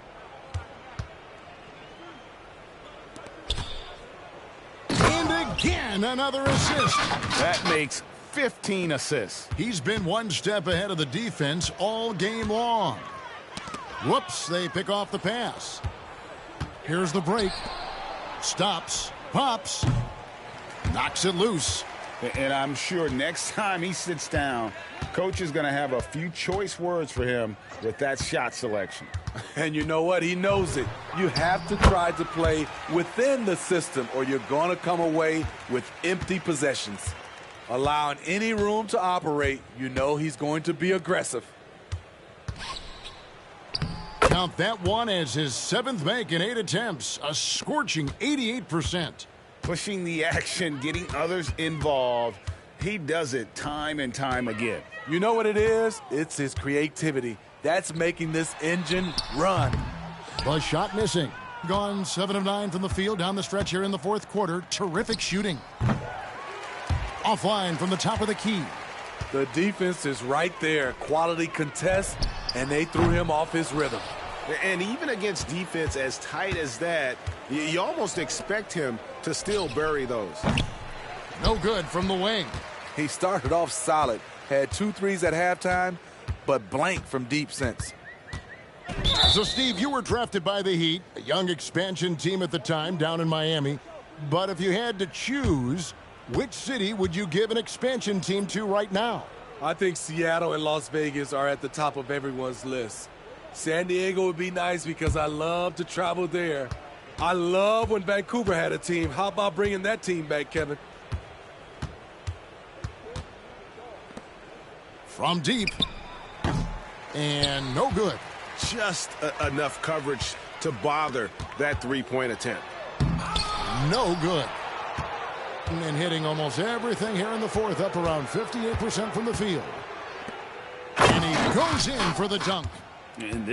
And again, another assist. That makes 15 assists. He's been one step ahead of the defense all game long. Whoops, they pick off the pass. Here's the break. Stops, pops, knocks it loose. And I'm sure next time he sits down, coach is going to have a few choice words for him with that shot selection. And you know what? He knows it. You have to try to play within the system or you're going to come away with empty possessions. Allowing any room to operate, you know he's going to be aggressive. Count that one as his 7th make in 8 attempts. A scorching 88%. Pushing the action, getting others involved. He does it time and time again. You know what it is? It's his creativity. That's making this engine run. The shot missing. Gone 7 of 9 from the field down the stretch here in the fourth quarter. Terrific shooting. Offline from the top of the key. The defense is right there. Quality contest, and they threw him off his rhythm. And even against defense as tight as that, you almost expect him to still bury those. No good from the wing. He started off solid, had 2 threes at halftime, but blank from deep since. So, Steve, you were drafted by the Heat, a young expansion team at the time down in Miami. But if you had to choose, which city would you give an expansion team to right now? I think Seattle and Las Vegas are at the top of everyone's list. San Diego would be nice because I love to travel there. I love when Vancouver had a team. How about bringing that team back, Kevin? From deep. And no good. Just enough coverage to bother that three-point attempt. No good. And hitting almost everything here in the fourth, up around 58% from the field. And he goes in for the dunk. And this